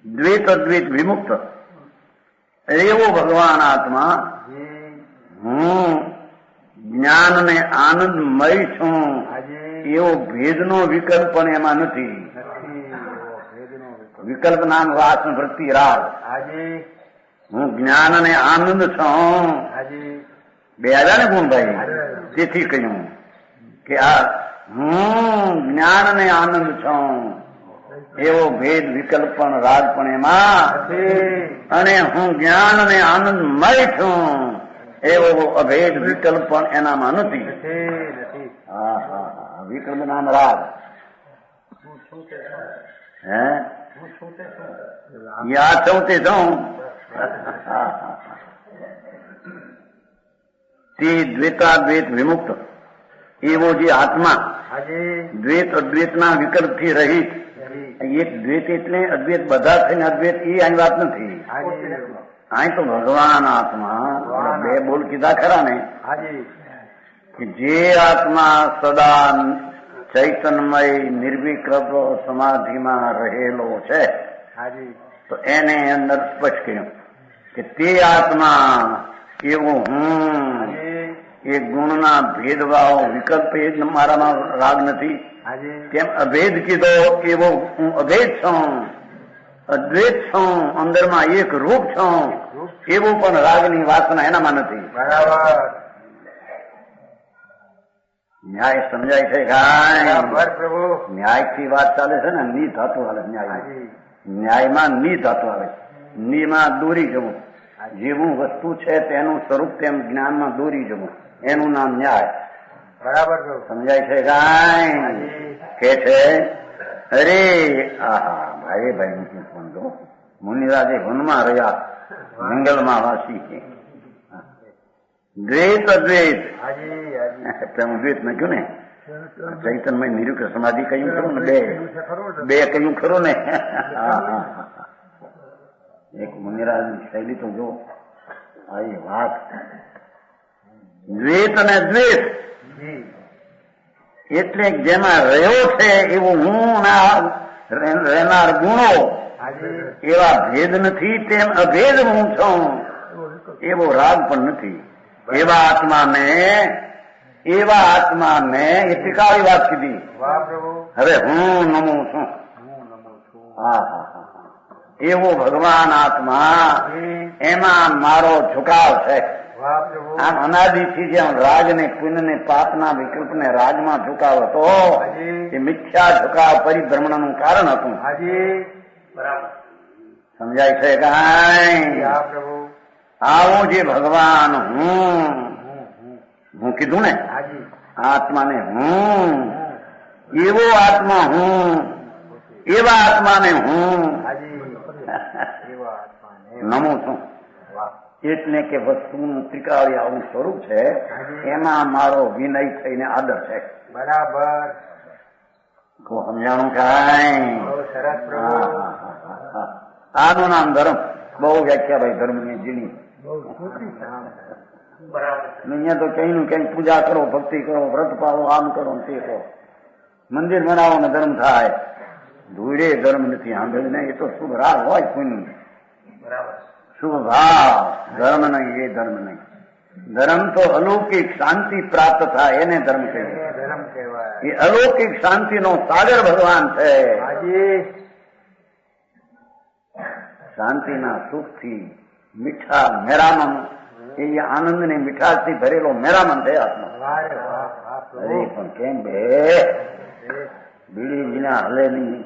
Speaker 1: દ્વૈત અદ્વૈત વિમુક્ત એવો ભગવાન આત્મા હું જ્ઞાન ને આનંદમય છું. એવો ભેદનો વિકલ્પ પણ એમાં નથી. વિકલ્પ નામ વાસન વૃત્તિ રાગ. હું જ્ઞાન અને આનંદ છું. બે આવ્યા ને ગુણભાઈ? તેથી કહ્યું કે આ હું જ્ઞાન અને આનંદ છું. એવો ભેદ વિકલ્પ પણ રાગ પણ એમાં, અને હું જ્ઞાન અને આનંદમય છું એવો અભેદ વિકલ્પ પણ એનામાં નથી. હા હા હા, વિકલ્પ નામ રાગ. હે યા છું તે છું. તે દ્વૈતાદ્વૈત વિમુક્ત એવો જે આત્મા દ્વૈત અદ્વૈતના વિકલ્પથી રહિત. એક દ્વૈત એટલે અદ્વૈત બધા થઈને અદ્વૈત, એ અહીં વાત નથી. અહીં તો ભગવાન આત્મા બે બોલ કીધા ખરા ને, કે જે આત્મા સદા ચૈતન્યમય નિર્વિકલ્પ સમાધિમાં રહેલો છે, તો એને અંદર સ્પષ્ટ કહ્યું કે તે આત્મા એવું હું. એ ગુણના ભેદભાવ વિકલ્પ એ જ મારામાં રાગ નથી. કેમ અભેદ કીધો? એવો હું અભેદ છું, અદ્વૈત છું, અંદરમાં એક રૂપ છું. એવું પણ રાગની વાસના એનામાં નથી.
Speaker 2: બરાબર.
Speaker 1: ન્યાય સમજાય છે? કાંઈ
Speaker 2: પ્રભુ
Speaker 1: ન્યાયથી વાત ચાલે છે ને. ની ધાતુ આવે ન્યાય. ન્યાયમાં ની ધાતુ આવે. નીમાં દોરી જવું. જેવું વસ્તુ છે તેનું સ્વરૂપ તેમ જ્ઞાનમાં દોરી જવું, એનું નામ ન્યાય.
Speaker 2: બરાબર.
Speaker 1: સમજાય છે? કાંઈ કે છે? અરે આહા ભાઈ ભાઈ સમજો. મુનિરાજે વનમાં રહ્યા, જંગલમાં વાસી છે. દ્વૈત અદ્વૈત હું દ્વૈત નાખ્યું ને. ચૈતન્યમય નિરુક્ત સમાધિ કહ્યું ખરું ને? બે કહ્યું ખરું ને? એક મુનિરાજની શૈલી તો જો આવી વાત. દ્વૈત અને દ્વૈત એટલે જેમાં રહ્યો છે એવું હું રહેનાર ગુણો એવા ભેદ નથી. તેમ અભેદ હું છું એવો રાગ પણ નથી. એવા આત્માને એ ટીકાવી વાત કીધી. હવે હું નમું છું. એવો ભગવાન આત્મા, એમાં મારો ઝુકાવ છે. આમ અનાદિથી જેમ રાગ ને પુણ્ય ને પાપના વિકલ્પને રાગમાં ઝુકાવ હતો, એ મિથ્યા ઝુકાવ પરિભ્રમણનું કારણ હતું. સમજાય છે? કાંઈ આવું જે ભગવાન હું કીધું ને, આત્માને હું, એવો આત્મા હું, એવા આત્માને હું નમું છું. એટલે કે વસ્તુનું ત્રિકાળી આવું સ્વરૂપ છે, એમાં મારો વિનય થઈને આદર છે.
Speaker 2: બરાબર.
Speaker 1: સમજાણું? કાંઈ આનું નામ ધર્મ. બહુ વ્યાખ્યા ભાઈ ધર્મની જીની.
Speaker 2: બરાબર.
Speaker 1: અહીંયા તો ક્યાંયનું ક્યાંય પૂજા કરો, ભક્તિ કરો, વ્રત પાળો, આમ કરો તે કરો, મંદિર બનાવો ને ધર્મ થાય. ધૂળે ધર્મ નથી સાંભળ્યું ને, એ તો શુભ રાહ હોય કોઈનું.
Speaker 2: બરાબર.
Speaker 1: શુભ ભાવ ધર્મ નહીં, એ ધર્મ નહીં. ધર્મ તો અલૌકિક શાંતિ પ્રાપ્ત થાય એને ધર્મ કહેવાય.
Speaker 2: ધર્મ કહેવાય.
Speaker 1: એ અલૌકિક શાંતિનો સાગર ભગવાન છે.
Speaker 2: હાજી.
Speaker 1: શાંતિના સુખથી મીઠા મેરામણ, એ આનંદની મીઠાશથી ભરેલો મેરામણ છે આત્મા.
Speaker 2: વાહ વાહ વાહ.
Speaker 1: અરે પણ કેમ બે બીડી વિના હલે નહીં,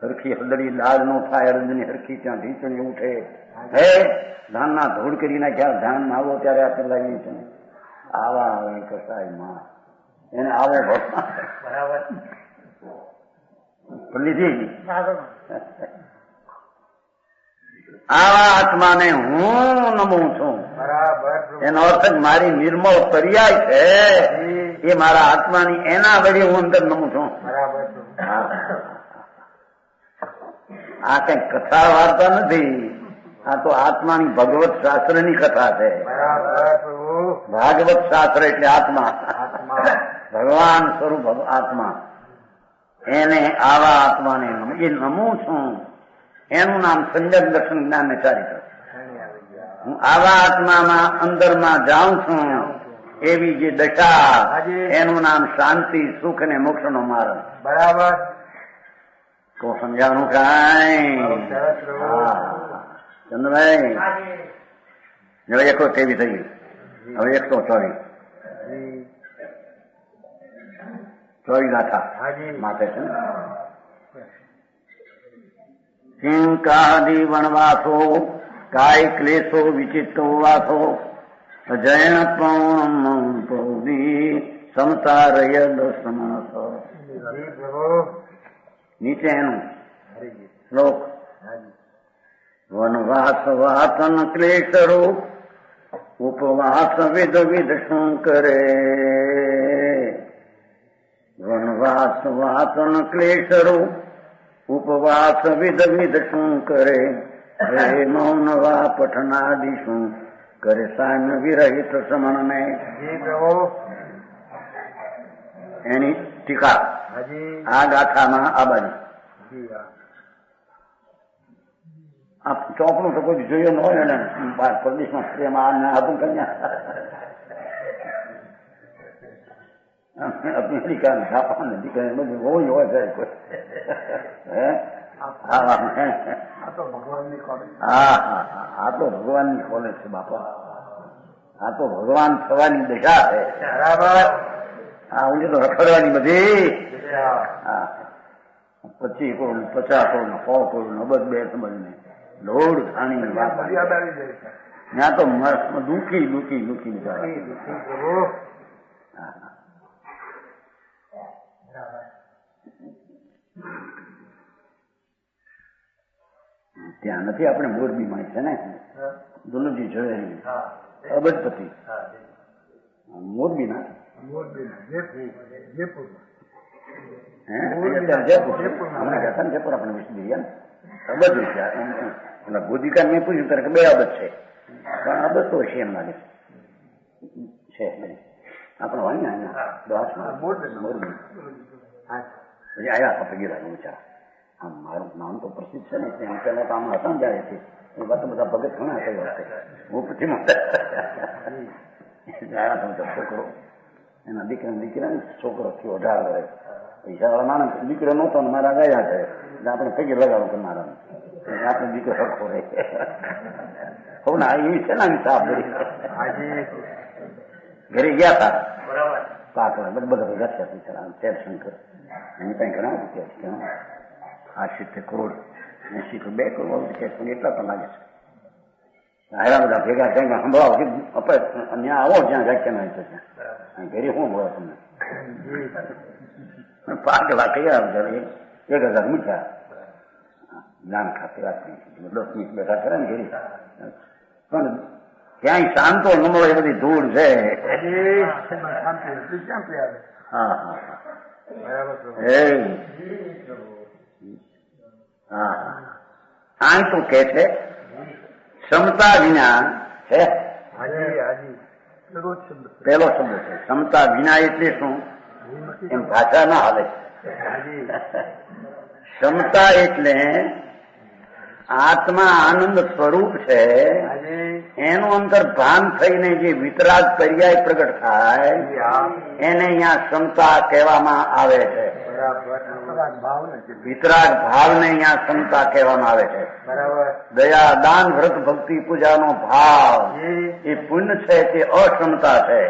Speaker 1: હરખી હળદરી દાળ નો થાય, અરંજની હરખી ત્યાં ઢીંચણી ઉઠે. હે ધાનના ધૂળ કરી નાખ્યા, ધાન આવો ત્યારે આપણે લાગી છે આવા આવે કસાય માં એને આવો ભગવાન.
Speaker 2: બરાબર.
Speaker 1: લીધી આવા આત્માને હું નમું છું.
Speaker 2: બરાબર.
Speaker 1: એનો અર્થ જ મારી નિર્મળ પર્યાય છે. એ મારા આત્માની એના વડે હું અંદર નમું છું.
Speaker 2: બરાબર.
Speaker 1: આ કઈ કથા વાર્તા નથી, આ તો આત્માની ભગવત શાસ્ત્રની કથા છે. ભાગવત શાસ્ત્ર એટલે આત્મા, ભગવાન સ્વરૂપ આત્મા. એને આવા આત્માને એ નમું છું. એનું નામ સંજ્ઞક દર્શન જ્ઞાન ને ચારિત્ર. હું આવા આત્મામાં અંદરમાં જાઉં છું. એવી જે દશા, એનું નામ શાંતિ, સુખ અને મોક્ષ નો માર્ગ.
Speaker 2: બરાબર.
Speaker 1: તો સમજાવવાનું કાંઈ? ચંદ્રભાઈ હવે 123 થઈ ગયું, હવે 124 ગાથા માથે છે. કિંકાદિ વનવાસો કાય ક્લેશો વિચિત્રો વાસો અજૈન પૌર્ણમ પૌદી સંસારય દર્શનાથ. નીચે એનું શ્લોક. વનવાસ વાતન ક્લેશરો ઉપવાસ વિધ વિધ શું કરે. વનવાસ વાતન ક્લેશરો ઉપવાસ વિધ વિધ શું કરે. હે મૌન વા પઠનાદિ શું કરે. સામ્ય વિરહિત સમન ને એની ટીકા આ ગાથામાં આ બાજુ. આ ચોપડું તો કોઈ જોયું ન હોય ને, પ્રદેશમાં પ્રેમાં હતું કન્યા અમેરિકા જાપાન દીકરા બધું હોય જાય કોઈ. હે હા તો ભગવાનની કોલેજ છે બાપા. આ તો ભગવાન થવાની દશા છે. બરાબર. હા ઊંચી તો રખડવાની બધી. હા 25 કરોડ 50 કરોડ 100 કરોડ અબજ બે સમજ ને લોડ ખાણી વાત. ત્યાં તો દુઃખી દુઃખી દુઃખી બિચારા. ત્યાં નથી, આપણે મોરબીમાં છે ને દુલુજી ઝવેરી અબજપતિ મોરબીના. જયપુર આપણે વિસરી ગયા અબજ એટલે ગોદિકા મેં પૂછ્યું ત્યારે કે 2 અબજ છે, પણ અબજ તો હશે એમ લાગે છે. આપણે હોય ને અહીંયા દ્વાસમાં મોરબી પછી આવ્યા હતા પગી લાગ્યું બિચારા. આમ મારું નામ તો પ્રસિદ્ધ છે ને, ત્યાં પેલા તો આમાં હતા જાય છે એ વાત બધા ભગત ઘણા કઈ વખતે હું પછી આવ્યા હતા છોકરો, એના દીકરાને છોકરો થયો 18 વર્ષ. પૈસાવાળા માણસ દીકરો નહોતો ને મારા ગયા છે એટલે આપણે પગે લગાડો કરનારા આપણે દીકરો સરખો રહે. હો ના એવી છે ને સાફ કરી ઘરે ગયા હતા પાકડા બધા ભેગા થયા બિચારા શેરશંકર એની કઈ ઘણા રૂપિયા છે, 80 કરોડ 80 તો 2 કરોડ રૂપિયા પણ એટલા તો લાગે છે. હારા બધા ભેગા થઈને સંભળાવો ત્યાં આવો જ્યાં વ્યાખ્યાન હોય તો ત્યાં ઘરે શું મળે તમને પાકલા કયા 1000 મીઠા જ્ઞાન ખાતે વાત 10 મિનિટ બેઠા કરે ને ઘરે. પણ ક્યાંય શાંતો ન મળે એ બધી ધૂળ છે. હા હા હા આમ તો કે છે ક્ષમતા વિના છે
Speaker 2: પેલો જ શબ્દ છે.
Speaker 1: પહેલો શબ્દ છે. ક્ષમતા વિના એટલે શું? એમ ભાષા ના હાલે.
Speaker 2: હાજી
Speaker 1: ક્ષમતા એટલે આત્મા આનંદ સ્વરૂપ છે,
Speaker 2: હાજી
Speaker 1: એનું અંતર ભાન થઈને જે વિતરાગ પર્યાય પ્રગટ થાય
Speaker 2: હા
Speaker 1: એને અહીંયા ક્ષમતા કહેવામાં આવે છે.
Speaker 2: બરાબર ભાવ ને છે.
Speaker 1: વિતરાગ ભાવને અહીંયા ક્ષમતા કહેવામાં આવે છે.
Speaker 2: બરાબર
Speaker 1: દયા દાન વ્રત ભક્તિ પૂજાનો ભાવ
Speaker 2: જી
Speaker 1: એ પુણ્ય છે કે અક્ષમતા છે?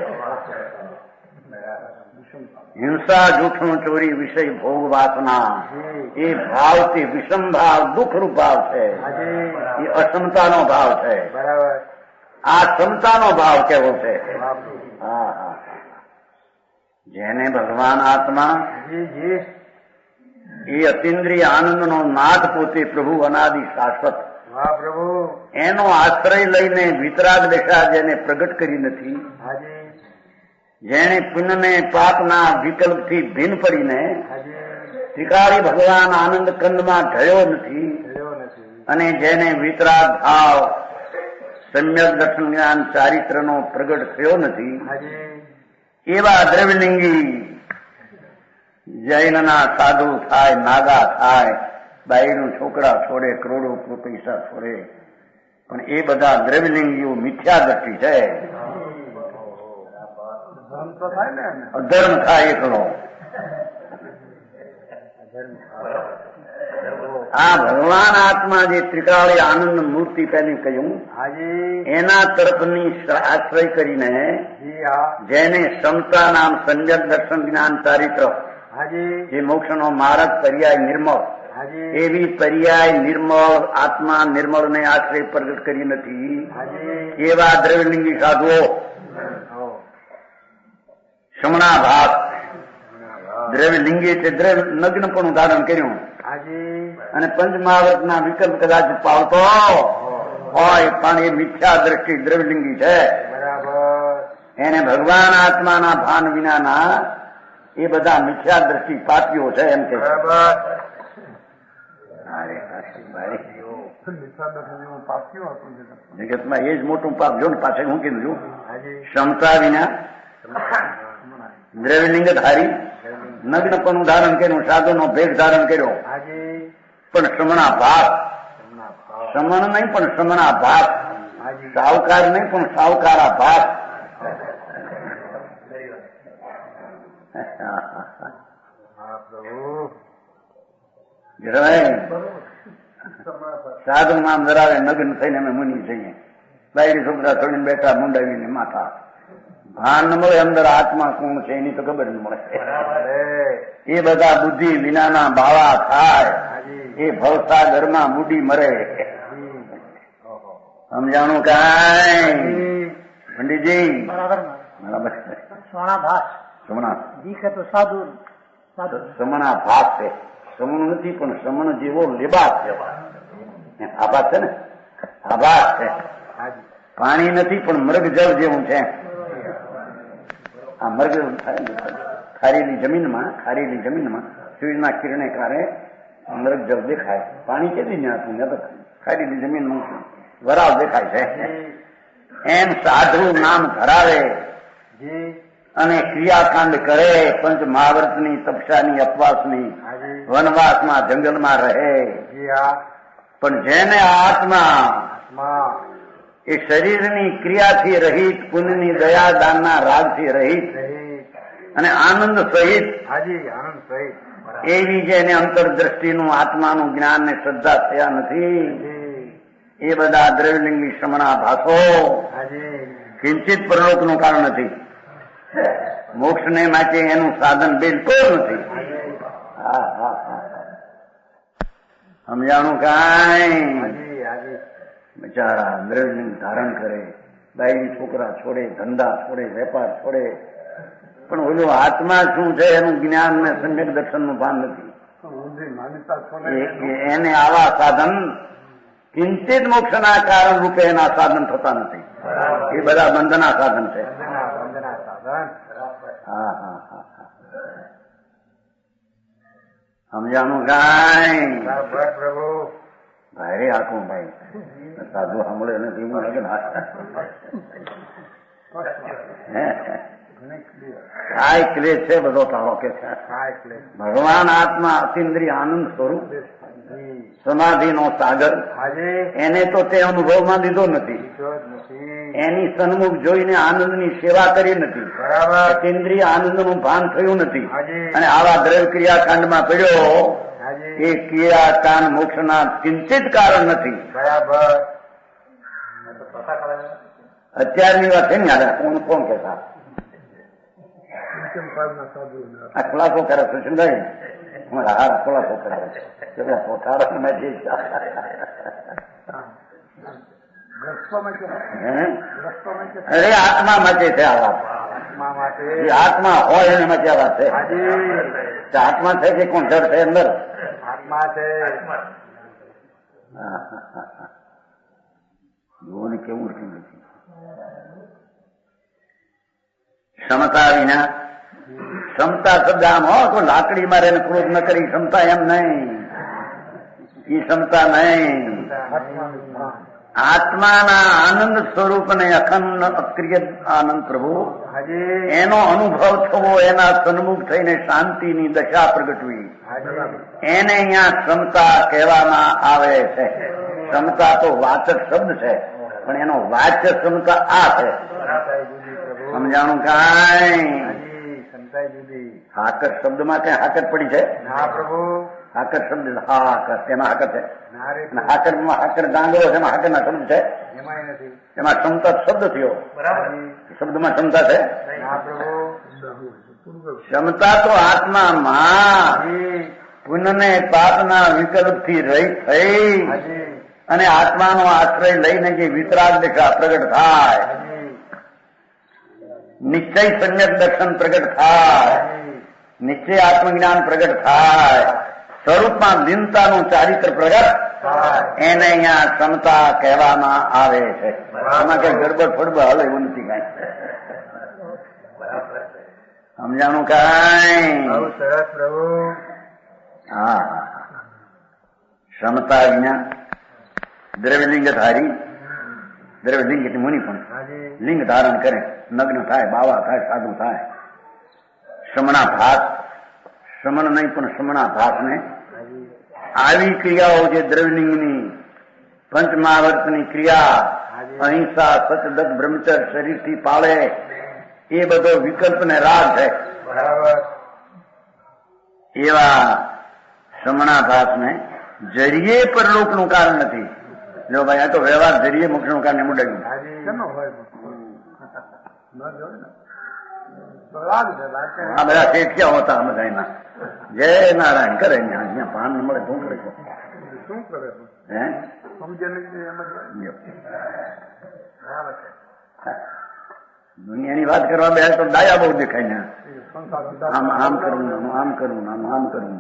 Speaker 1: હિંસા જૂઠું ચોરી વિષય ભોગ વાસના
Speaker 2: જી
Speaker 1: એ ભાવથી વિષમ ભાવ દુઃખરૂપ ભાવ છે.
Speaker 2: હાજી
Speaker 1: એ અક્ષમતાનો ભાવ છે.
Speaker 2: બરાબર
Speaker 1: આ ક્ષમતાનો ભાવ કેવો છે?
Speaker 2: બાપુ
Speaker 1: હા હા હા. જેને ભગવાન આત્મા
Speaker 2: જી જી
Speaker 1: એ અતિન્દ્રિય આનંદનો નાદ પોતે પ્રભુ અનાદિ શાશ્વત
Speaker 2: વાહ પ્રભુ
Speaker 1: એનો આશ્રય લઈને વિતરાગ દશા જેને પ્રગટ કરી નથી,
Speaker 2: હાજી
Speaker 1: જેણે પુણ્યને પાપના વિકલ્પથી ભિન્ન પડીને
Speaker 2: હાજી
Speaker 1: ત્રિકાળી ભગવાન આનંદ કંદમાં ઢળ્યો નથી,
Speaker 2: થયો નથી
Speaker 1: અને જેને વિતરાગ ભાવ સમ્યક દર્શન જ્ઞાન ચારિત્રનો પ્રગટ થયો નથી,
Speaker 2: હાજી
Speaker 1: એવા દ્રવ્યલિંગી જૈનના સાધુ થાય, નાગા થાય, બાઈનું છોકરા છોડે, કરોડો પૈસા છોડે, પણ એ બધા દ્રવ્યલિંગીઓ મિથ્યા દ્રષ્ટિ છે.
Speaker 2: ધર્મ તો થાય ને એને.
Speaker 1: અધર્મ થાય એકલો. આ ભગવાન આત્મા જે ત્રિકાળી આનંદ મૂર્તિ પહેલી કહ્યું
Speaker 2: હાજી
Speaker 1: એના તરફની આશ્રય કરીને
Speaker 2: જી હા
Speaker 1: જેને ક્ષમતા નામ સંજક દર્શન જ્ઞાન ચારિત્ર
Speaker 2: હાજી
Speaker 1: જે મોક્ષનો માર્ગ પર્યાય નિર્મળ
Speaker 2: હાજી
Speaker 1: એવી પર્યાય નિર્મળ આત્મા નિર્મળ ને આશ્રય પ્રગટ કરી નથી,
Speaker 2: હાજી
Speaker 1: એવા દ્રવ્યલિંગી સાધુઓ
Speaker 2: હો
Speaker 1: શમણા ભાત દ્રવ્યલિંગી એટલે દ્રવ્ય નગ્નપણું ધારણ કર્યું
Speaker 2: હાજી
Speaker 1: અને પંચમહાવ્રતના વિકલ્પ કદાચ પાવતો હોય પણ એ મિથ્યા દ્રષ્ટિ દ્રવ્યલિંગી છે.
Speaker 2: બરાબર
Speaker 1: એને ભગવાન આત્માના ભાન વિનાના એ બધા મિથ્યા દ્રષ્ટિ પાપીઓ છે એમ કે.
Speaker 2: બરાબર
Speaker 1: અરે ભાઈ
Speaker 2: મિથ્યા દર્શન જેવું પાપ કેવું હતું જગત?
Speaker 1: જગતમાં એ જ મોટું પાપ જો ને પાછળ હું કીધું છું.
Speaker 2: હાજી
Speaker 1: ક્ષમતા વિના દ્રવ્યલિંગ ધારી નગ્નપણું ધારણ કર્યું, સાધુનો ભેદ ધારણ કર્યો,
Speaker 2: હાજી
Speaker 1: પણ શ્રમણા ભાત, શ્રમણ નહીં પણ શ્રમણા ભાત,
Speaker 2: હાજી
Speaker 1: સાવકાર નહીં પણ સાવકારા ભાત.
Speaker 2: હા પ્રભુ
Speaker 1: જરાય સાધુ નામ ધરાવે નગ્ન થઈને અમે મુનિ જઈએ, બાયરી છોકરા છોડીને બેઠા મુંડાવીને માથા. ભાન ન મળે અંદર આત્મા કોણ છે એની તો ખબર ન મળે. એ બધા બુદ્ધિ વિનાના બાવા થાય, એ ભવસાગરમાં બુડી મરે. સમજાણું કાંઈ પંડિતજી? બરાબર. સમણા સમણા ભાત છે. સમણ નથી પણ સમણ જેવો લેબાસ છે. આભાસ છે ને, આભાસ છે. પાણી નથી પણ મૃગ જળ જેવું છે. આ મૃગ ખારેલી જમીનમાં સૂર્યના કિરણે કારણે મૃગ જળ દેખાય. પાણી કેવી ન્યાતું ખારેલી જમીનનું વરાળ દેખાય છે. એમ સાધુ નામ ધરાવે અને ક્રિયાકાંડ કરે, પંચ મહાવ્રતની, તપસ્યાની, અપવાસની, વનવાસમાં જંગલમાં રહે, પણ જેને આત્મા એ શરીરની ક્રિયાથી રહિત, પુણ્યની દયા દાનના રાગથી રહિત અને આનંદ સહિત એવી જેને અંતરદ્રષ્ટિનું આત્માનું જ્ઞાન ને શ્રદ્ધા થયા નથી, એ બધા દ્રવ્યલિંગી શ્રમણા ભાસો કિંચિત પરલોકનું કારણ નથી. મોક્ષને માટે એનું સાધન બિલકુલ નથી. સમજાણું કાંઈ? બિચારા દ્રવ્યલિંગ ધારણ કરે, બાયરી છોકરા છોડે, ધંધા છોડે, વેપાર છોડે, પણ ઓલું આત્મા શું છે એનું જ્ઞાન ને સમ્યક દર્શન નું ભાન નથી. એને આવા સાધન કિંચિત મોક્ષના કારણ રૂપે એના સાધન થતા નથી. એ બધા બંધના સાધન છે. હા હા હા હા. સમજાણું કાંઈ? ભાઈ આખું ભાઈ સાધુ સાંભળે નથી એવું લાગે ને. કાય ક્લેશ છે બધો તારો કે છે. ભગવાન આત્મા અતિન્દ્રિય આનંદ સ્વરૂપ સમાધિનો સાગર, એને તો તે અનુભવમાં લીધો નથી. એની સન્મુખ જોઈને આનંદની સેવા કરી નથી. અતિન્દ્રિય આનંદનું ભાન થયું નથી. અને આવા દ્રવ્ય ક્રિયાકાંડમાં પડ્યો એ ક્રિયાકાંડ મોક્ષના કિંચિત કારણ નથી. અત્યારની વાત છે ને યાદ કોણ કહેતા આ ખુલાસો કરે સુશીલભાઈ, હાર ખુલાસો કરે અરે આત્મા માટે છે આ વાત. આત્મા હોય એને માટે આ વાત છે. આત્મા છે કે કોણ જડ છે અંદર? આત્મા છે. જુઓ ને કેવું નથી. ક્ષમતા વિના, ક્ષમતા શબ્દ આમ હો તો લાકડી મારે ક્રોધ ન કરી ક્ષમતા એમ નહીં. એ ક્ષમતા નહીં. આત્માના આનંદ સ્વરૂપને અખંડ અક્રિય આનંદ પ્રભુ એનો અનુભવ થવો, એના સન્મુખ થઈને શાંતિની દશા પ્રગટવી, એને અહીંયા ક્ષમતા કહેવામાં આવે છે. ક્ષમતા તો વાચક શબ્દ છે, પણ એનો વાચ્ય ક્ષમતા આ છે. સમજાણું કાંઈ? હાકર શબ્દમાં કઈ હાકર પડી છે? હાકર શબ્દ હાકર, તેમાં હાકર છે. હાકરમાં હાકર ડાંગરો છે, એમાં હાકરના શબ્દ છે. એમાં ક્ષમતા શબ્દ થયો. શબ્દમાં ક્ષમતા છે. ક્ષમતા તો આત્મામાં પુણ્યને પાપના વિકલ્પથી રહિત થઈ અને આત્માનો આશ્રય લઈને જે વિતરાગ દેખા પ્રગટ થાય, નિશ્ચય સમ્યક દર્શન પ્રગટ થાય, નિશ્ચય આત્મજ્ઞાન પ્રગટ થાય, સ્વરૂપમાં લીનતાનું ચારિત્ર પ્રગટ, એને અહીંયા ક્ષમતા કહેવામાં આવે છે. આમાં કઈ ગડબડ ફડબડ હલે એવું નથી કઈ. સમજાણું કઈ? હા, ક્ષમતા વિના દ્રવ્યલિંગ ધારી, દ્રવ્યલિંગ એટલે મુનિ પણ લિંગ ધારણ કરે, નગ્ન થાય, બાવા થાય, સાધુ થાય. શ્રમણા ભાત, શ્રમણ નહીં પણ શ્રમણા ભાતને આવી ક્રિયાઓ જે દ્રવ્યલિંગની પંચમહાવર્તની ક્રિયા, અહિંસા, સતદત્ત, બ્રહ્મચર્ય શરીરથી પાળે, એ બધો વિકલ્પ ને રાગ છે. એવા શ્રમણા ભાતને જરીએ પરલોકનું કારણ નથી. જો ભાઈ આ તો વ્યવહાર જરીએ મોક્ષનું કારણ મુડાયું. આ બધા શેઠિયા હોતા આ બધા એના જય નારાયણ કરે અહીંયા પાન મળે શું કરે? શું કરે? હે દુનિયાની વાત કરવા બે તો ડાયા બહુ દેખાય ને. આમ આમ કરવું, આમ કરવું, આમ કરવું.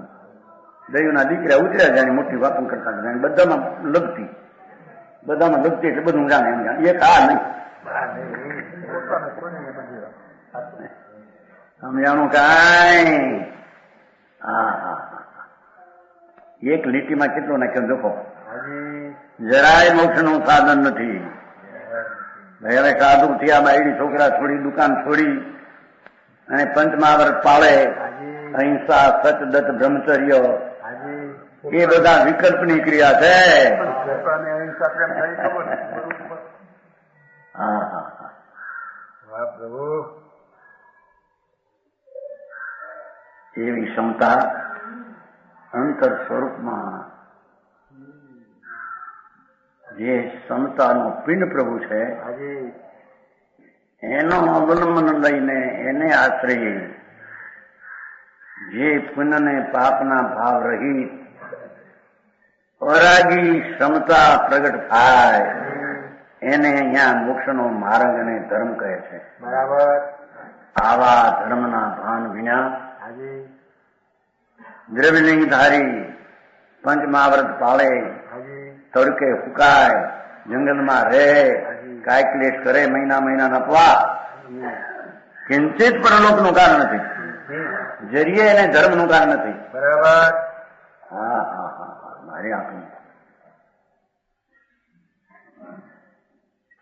Speaker 1: દૈવના દીકરા ઉતર્યા જાય મોટી વાતો કરતા હતા. બધામાં લગતી, બધામાં લગતી એટલે બધું જાણે એમ જાણે. એક આ નહીં સમજાણું કાંઈ? હા, એક લીટીમાં કેટલો નાખ્યો જોખો. જરાય મોક્ષનું સાધન નથી. હવે સાધુ થયા, બાયડી છોકરા છોડી, દુકાન છોડી અને પંચમહાવર્ત પાળે, અહિંસા, સતદત્ત, બ્રહ્મચર્ય, એ બધા વિકલ્પની ક્રિયા છે. હા હા હા પ્રભુ. એવી ક્ષમતા અંતર સ્વરૂપમાં જે ક્ષમતાનો પિંડ પ્રભુ છે, એનો અવલંબન લઈને એને આશ્રય જે પુણ્યને પાપના ભાવ રહિત અરાગી ક્ષમતા પ્રગટ થાય, એને અહીંયા મોક્ષનો માર્ગ અને ધર્મ કહે છે. બરાબર. આવા ધર્મના ભાન વિના દ્રવ્યલિંગ ધારી, પંચમહાવર્ત પાળે, તડકે ફૂકાય, જંગલમાં રહે, કાયક્લેશ કરે, મહિના મહિના નપવા, કિંચિત પરલોકનું કારણ નથી. જરીએ એને ધર્મનું કારણ નથી. બરાબર. હા હા હા હા મારી આપણી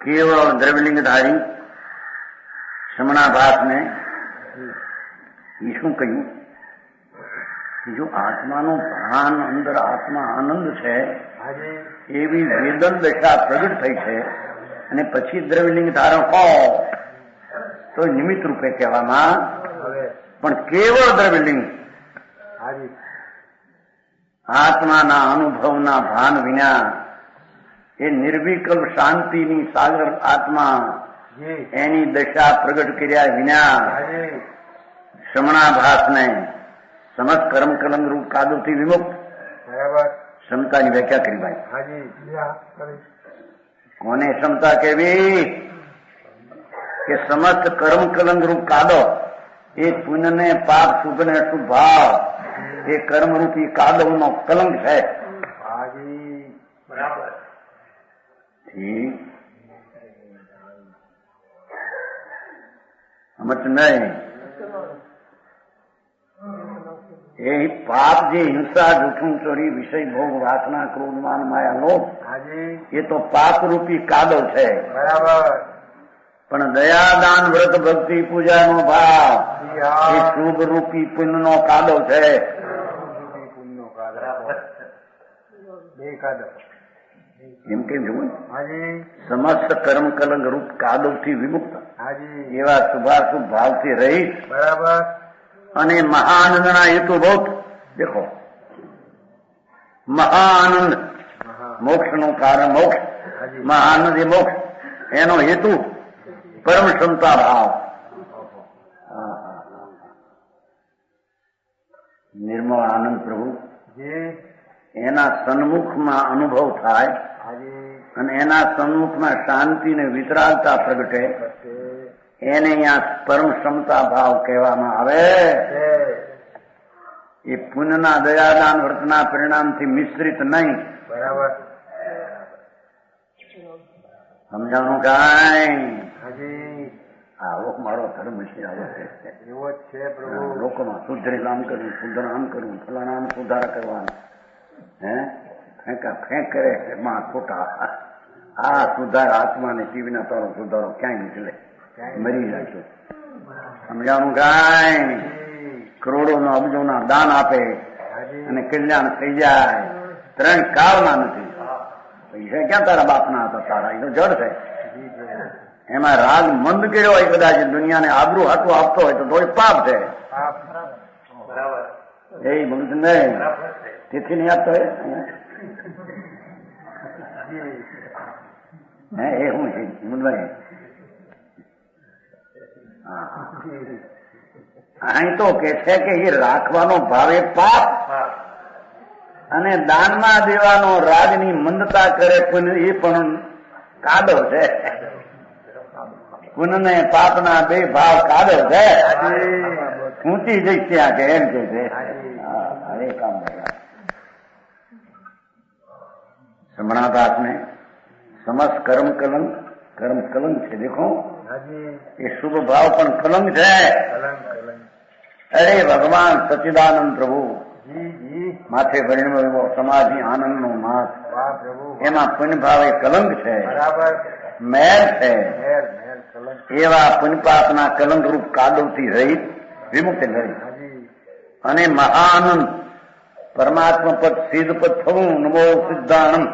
Speaker 1: કેવળ દ્રવ્યલિંગ ધારી, શમણાભાસને એ શું કહ્યું કે જો આત્માનું ભાન અંદર આત્મા આનંદ છે એવી વેદન દશા પ્રગટ થઈ છે અને પછી દ્રવ્યલિંગ ધારણ હો તો નિમિત્ત રૂપે કહેવામાં પણ કેવળ દ્રવ્યલિંગ આત્માના અનુભવના ભાન વિના એ નિર્વિકલ્પ શાંતિની સાગર આત્મા એની દશા પ્રગટ કર્યા વિના શમણાભાસને સમસ્ત કર્મ કલંક રૂપ કાદવથી વિમુક્ત ક્ષમતાની વ્યાખ્યા કરી ભાઈ. કોને ક્ષમતા કેવી કે સમસ્ત કર્મ કલંક રૂપ કાદવ એ પુણ્યને પાપ શુભ ને શુભ ભાવ એ કર્મરૂપી કાદવનો કલંક છે. સમજ નહીં એ પાપ જે હિંસા જૂઠું ચોરી વિષય ભોગ વાસના ક્રોધ માન માયા લોભ એ તો પાપરૂપી કાદવ છે. પણ દયા દાન વ્રત ભક્તિ પૂજાનો ભાવ એ શુભ રૂપી પુણ્યનો કાદવ છે. એમ કેમ જોવું સમસ્ત કર્મ કલંક રૂપ કાદવથી વિમુક્ત એવા શુભાશુભ ભાવથી રહિત અને મહાઆનંદના હેતુ બહુ દેખો મહાઆનંદ મોક્ષનું કારણ મોક્ષ મહાઆનંદ એ મોક્ષ એનો હેતુ પરમ ક્ષમતા ભાવ નિર્મળ આનંદ પ્રભુ એના સન્મુખમાં અનુભવ થાય અને એના સન્મુખમાં શાંતિ ને વિતરાગતા પ્રગટે એને અહીંયા પરમ ક્ષમતા ભાવ કહેવામાં આવે. એ પુણ્યના દયાદાન વ્રતના પરિણામથી મિશ્રિત નહીં. સમજાવવાનું કાંઈ આવો મારો ધર્મ છે. આવો છે લોકોમાં શુદ્ધરી આમ કરવું શુદ્ધ આમ કરવું ફલાણા આમ સુધાર કરવાનું ફેંક કરે માં ખોટા આ સુધાર આત્માને ટીવીના તારો સુધારો ક્યાંય નીકળે મરી જાય છે. સમજાવવાનું કાંઈ કરોડોના અબજોના દાન આપે અને કલ્યાણ થઈ જાય. ત્રણ કાળના નથી. પૈસા ક્યાં તારા બાપના હતા? તારા એનો જડ છે. એમાં રાગ મંદ કર્યો હોય કદાચ દુનિયાને આબરૂ હાટું આપતો હોય તો થોડી પાપ છે. એ બધું નહીં તેથી નહીં આપતો હોય એ શું છે મુંદભાઈ? અહીં તો કે છે કે એ રાખવાનો ભાવે પાપ અને દાનમાં દેવાનો રાગની મંદતા કરે પુણ્ય એ પણ કાદવ છે. પુણ્ય ને પાપના બે ભાવ કાદવ છે. ઊંચી જઈશ ત્યાં કે એમ કે છે એ કામ શમણાદાસને સમસ્ત કર્મ કલંક છે. દેખો એ શુભ ભાવ પણ કલંક છે. અરે ભગવાન સચ્ચિદાનંદ પ્રભુ માથે પરિણમ્યો સમાધિ આનંદ નો માસ એમાં પુણ્ય ભાવ એ કલંક છે મેલ છે. એવા પુણ્યપાપના કલંક રૂપ કાદવથી રહિત વિમુક્ત રહી અને મહાનંદ પરમાત્મા પદ સિદ્ધ પદ થવું નમો સિદ્ધાનંદ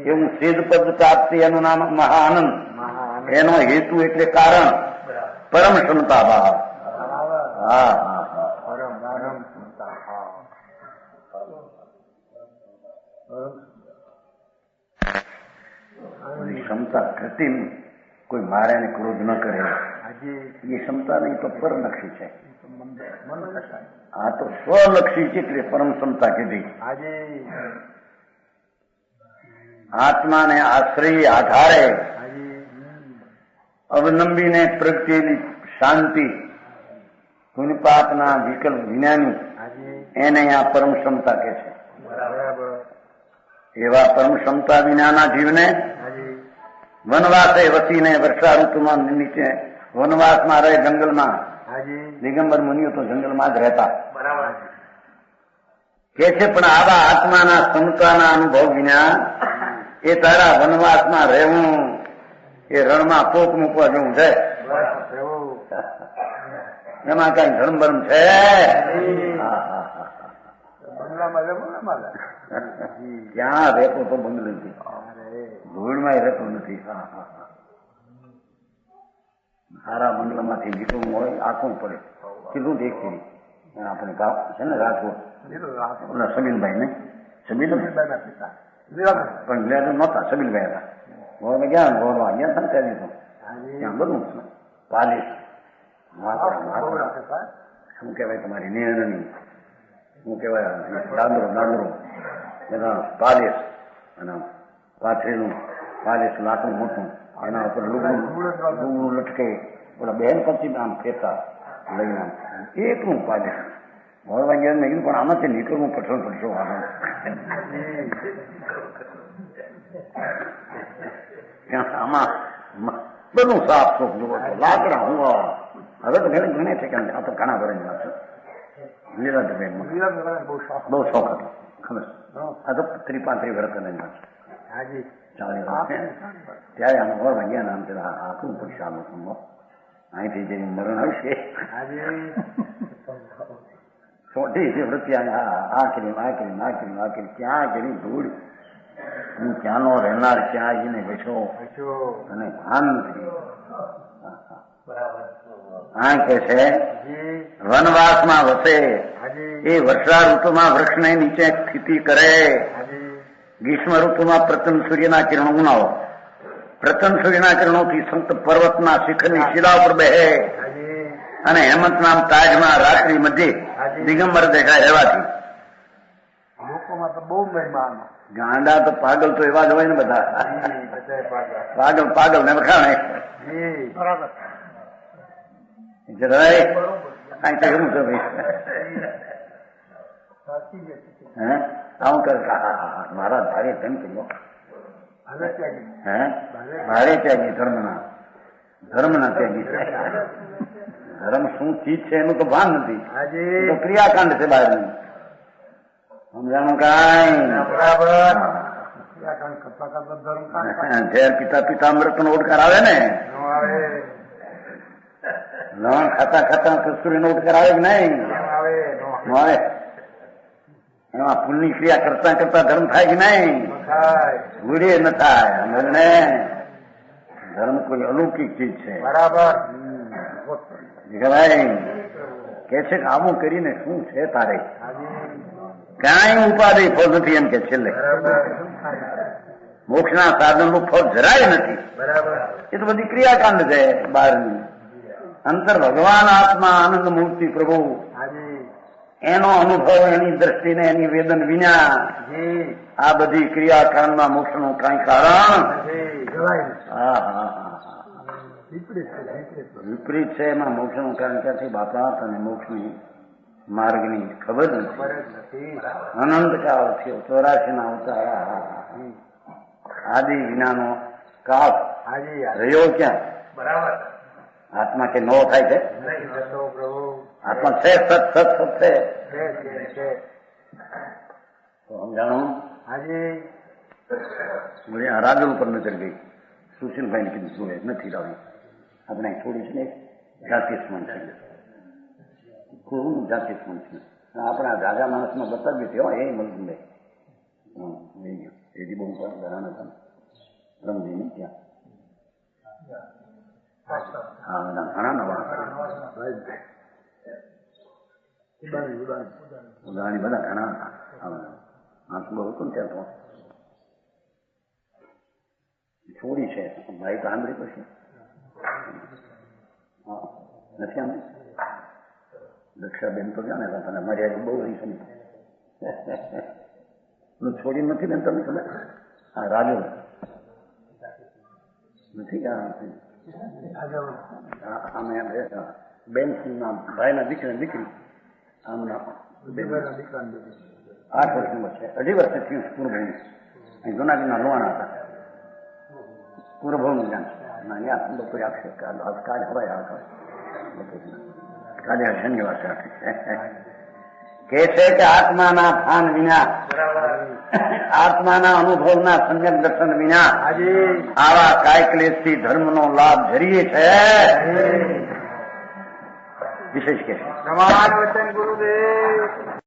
Speaker 1: એવું સિદ્ધ પદ પ્રાપ્તિ એનું નામ મહાનંદ. એનો હેતુ એટલે કારણ પરમ ક્ષમતા ભાવ. ક્ષમતા કૃત્રિમ કોઈ મારે ને ક્રોધ ન કરે એ ક્ષમતા નહીં તો પરલક્ષી છે. આ તો સ્વલક્ષી છે એટલે પરમ ક્ષમતા કીધી. આત્માને આશ્રય આધારે અવલંબીને પ્રગટેલી શાંતિ પુણ્યપાપના વિકલ્પ વિજ્ઞાની એને આ પરમ ક્ષમતા કે છે. એવા પરમ ક્ષમતા વિનાના જીવને વનવાસે વસીને વર્ષા ઋતુમાં નીચે વનવાસમાં રહે જંગલમાં. દિગંબર મુનિઓ તો જંગલમાં જ રહેતા કે છે. પણ આવા આત્માના ક્ષમતાના અનુભવ વિના એ તારા વનવાસમાં રહેવું એ રણમાં પોક મૂકવા જેવું છે. એમાં કઈ ધર્મ ભરમ છે?
Speaker 2: બંગલામાં રહેવું ને મારે
Speaker 1: ક્યાં રહેતો તો બંગલો નથી, ધૂળમાં રહેતો નથી. સારા બંગલામાંથી નીકળવું હોય આખું પડે, કીધું દેખી આપણે ગામ છે ને રાજકોટ, ઓલા સબીલભાઈ ને સબીલભાઈ પિતા પણ લેટર નહોતા, સબીલભાઈ હતા. ગોળ ગયા ગોળવા ગયા હતા ત્યાં દીધું, ત્યાં બધું પાલિશ શું કહેવાય તમારી નિર્ણય, શું કહેવાય દાંદરો એના પાલિશ અને પાથરીનું પાલિશ લાકડું મોટું, એના ઉપર લુગડું લટકે, ઓલા બેન પછી આમ ફેરતા લઈને એકનું પાલિશ વળવા ગયા નહીં. પણ આમાંથી નીકળવું પઠણ પડશો આમાં બધું સાફ સુખ જુઓ છો, લાકડા હું હવે તો ઘણી છે કે આ તો ઘણા બધા વાત છે. લીલાબેનમાં બહુ શોખ હતો ખબર, આ તો 35 વર્ષ વાત છે, 40 વર્ષ ત્યારે આમ વળવા ગયા ને આમ આખું પડશે આ લોકો અહીંથી જે મરણ આવશે છોટી રૂપિયા આ કરી ક્યાં કરી ધૂળ, હું ક્યાંનો રહેનાર, ક્યાં જઈને બેઠો અને ભાન નથી. આ કે છે વનવાસમાં વસે એ વર્ષા ઋતુમાં વૃક્ષને નીચે સ્થિતિ કરે, ગ્રીષ્મ ઋતુમાં પ્રચંડ સૂર્યના કિરણો ઉનાળો, પ્રચંડ સૂર્યના કિરણોથી સંત પર્વતના શિખરની શિલા ઉપર બેહે અને હેમંત નામ તાજમાં રાત્રિ મધ્યે દિગંબર દેખાય રહેવાથી
Speaker 2: લોકોમાં તો બહુ મહેમાન
Speaker 1: ગાંડા તો પાગલ તો એવા જ હોય ને બધા, પાગલ ને વખાણે
Speaker 2: બરાબર
Speaker 1: જરાય કઈ કહ્યું છે ભાઈ હે આવું કર મારા ભારે તેમ કહ્યું હે ભારે ત્યાગી ધર્મના ત્યાગી છે. ધર્મ શું ચીજ છે એનું તો ભાન નથી, તો ક્રિયાકાંડ છે બહારનું સમજાણું કઈ
Speaker 2: બરાબર.
Speaker 1: ઝેર પિતા અમૃત નો ઉડકાર આવે ને, લણ ખાતા કસ્તુરી નો ઉડકાર આવે કે નહીં આવે? એમાં પુણ્યની ક્રિયા કરતા ધર્મ થાય કે નહીં? ગુડે ન થાય. અને ધર્મ કોઈ અલૌકિક ચીજ છે
Speaker 2: બરાબર.
Speaker 1: ભાઈ કે છે કે આવું કરીને શું છે તારે, ક્યાંય ઉપાધિ ફળ નથી એમ કે છેલ્લે મોક્ષના સાધનનું ફળ જરાય નથી. એ તો બધી ક્રિયાકાંડ છે બહારની. અંતર ભગવાન આત્મા આનંદ મૂર્તિ પ્રભુ એનો અનુભવ, એની દ્રષ્ટિને એની વેદન વિના આ બધી ક્રિયાકાંડમાં મોક્ષનું કઈ કારણ વિપરીત છે. એમાં મોક્ષનું કારણ ક્યાંથી બાપા અને મોક્ષની માર્ગની ખબર નથી. અનંત કાળથી 84 ના અવતાર આદિ વિનાનો કાળ રહ્યો ક્યાં?
Speaker 2: બરાબર.
Speaker 1: આત્મા કે નો થાય છે? આત્મા છે, સત છે. સમજાણું? રાજુ ઉપર નજર ગઈ, સુશીલભાઈ ને કીધું શું નથી લાવી, આપણે થોડી છે ને જાતિસ્મન છે, જાતિસ્મન છે. આપણા રાજા માણસમાં બતાવ્યું છે એ મલકુભાઈ એથી બહુ ઘણા હતા રમજીને ત્યાં ઘણા નવા ઉદાહરણી બધા ઘણા હતા. માણસ બહુ હતું ને ત્યાં તો છોડી છે ભાઈ તો સાંભળી પછી નથી સાંભળી. દક્ષાબેન તો જાણે તને મર્યાદા બહુ રહી છે છોડી નથી બેન તમને ખબર? હા રાજુ નથી અમે બેન ભાઈના દીકરી આમના 8 વર્ષની વચ્ચે 2.5 વર્ષથી થયું પૂર્વભૂમિ જુનાગઢના લોહાણા હતા. પૂર્વભૂમિ જાણ બપોરે આપશે કાલે હવાય આવતા કાલે શનિવાર કે છે કે આત્માના ભાન વિના, આત્માના અનુભવના સમ્યક દર્શન વિના આવા કાય ક્લેશથી ધર્મનો લાભ જરીએ છે. વિશેષ કે
Speaker 2: પ્રમાણ વચન ગુરુદેવ.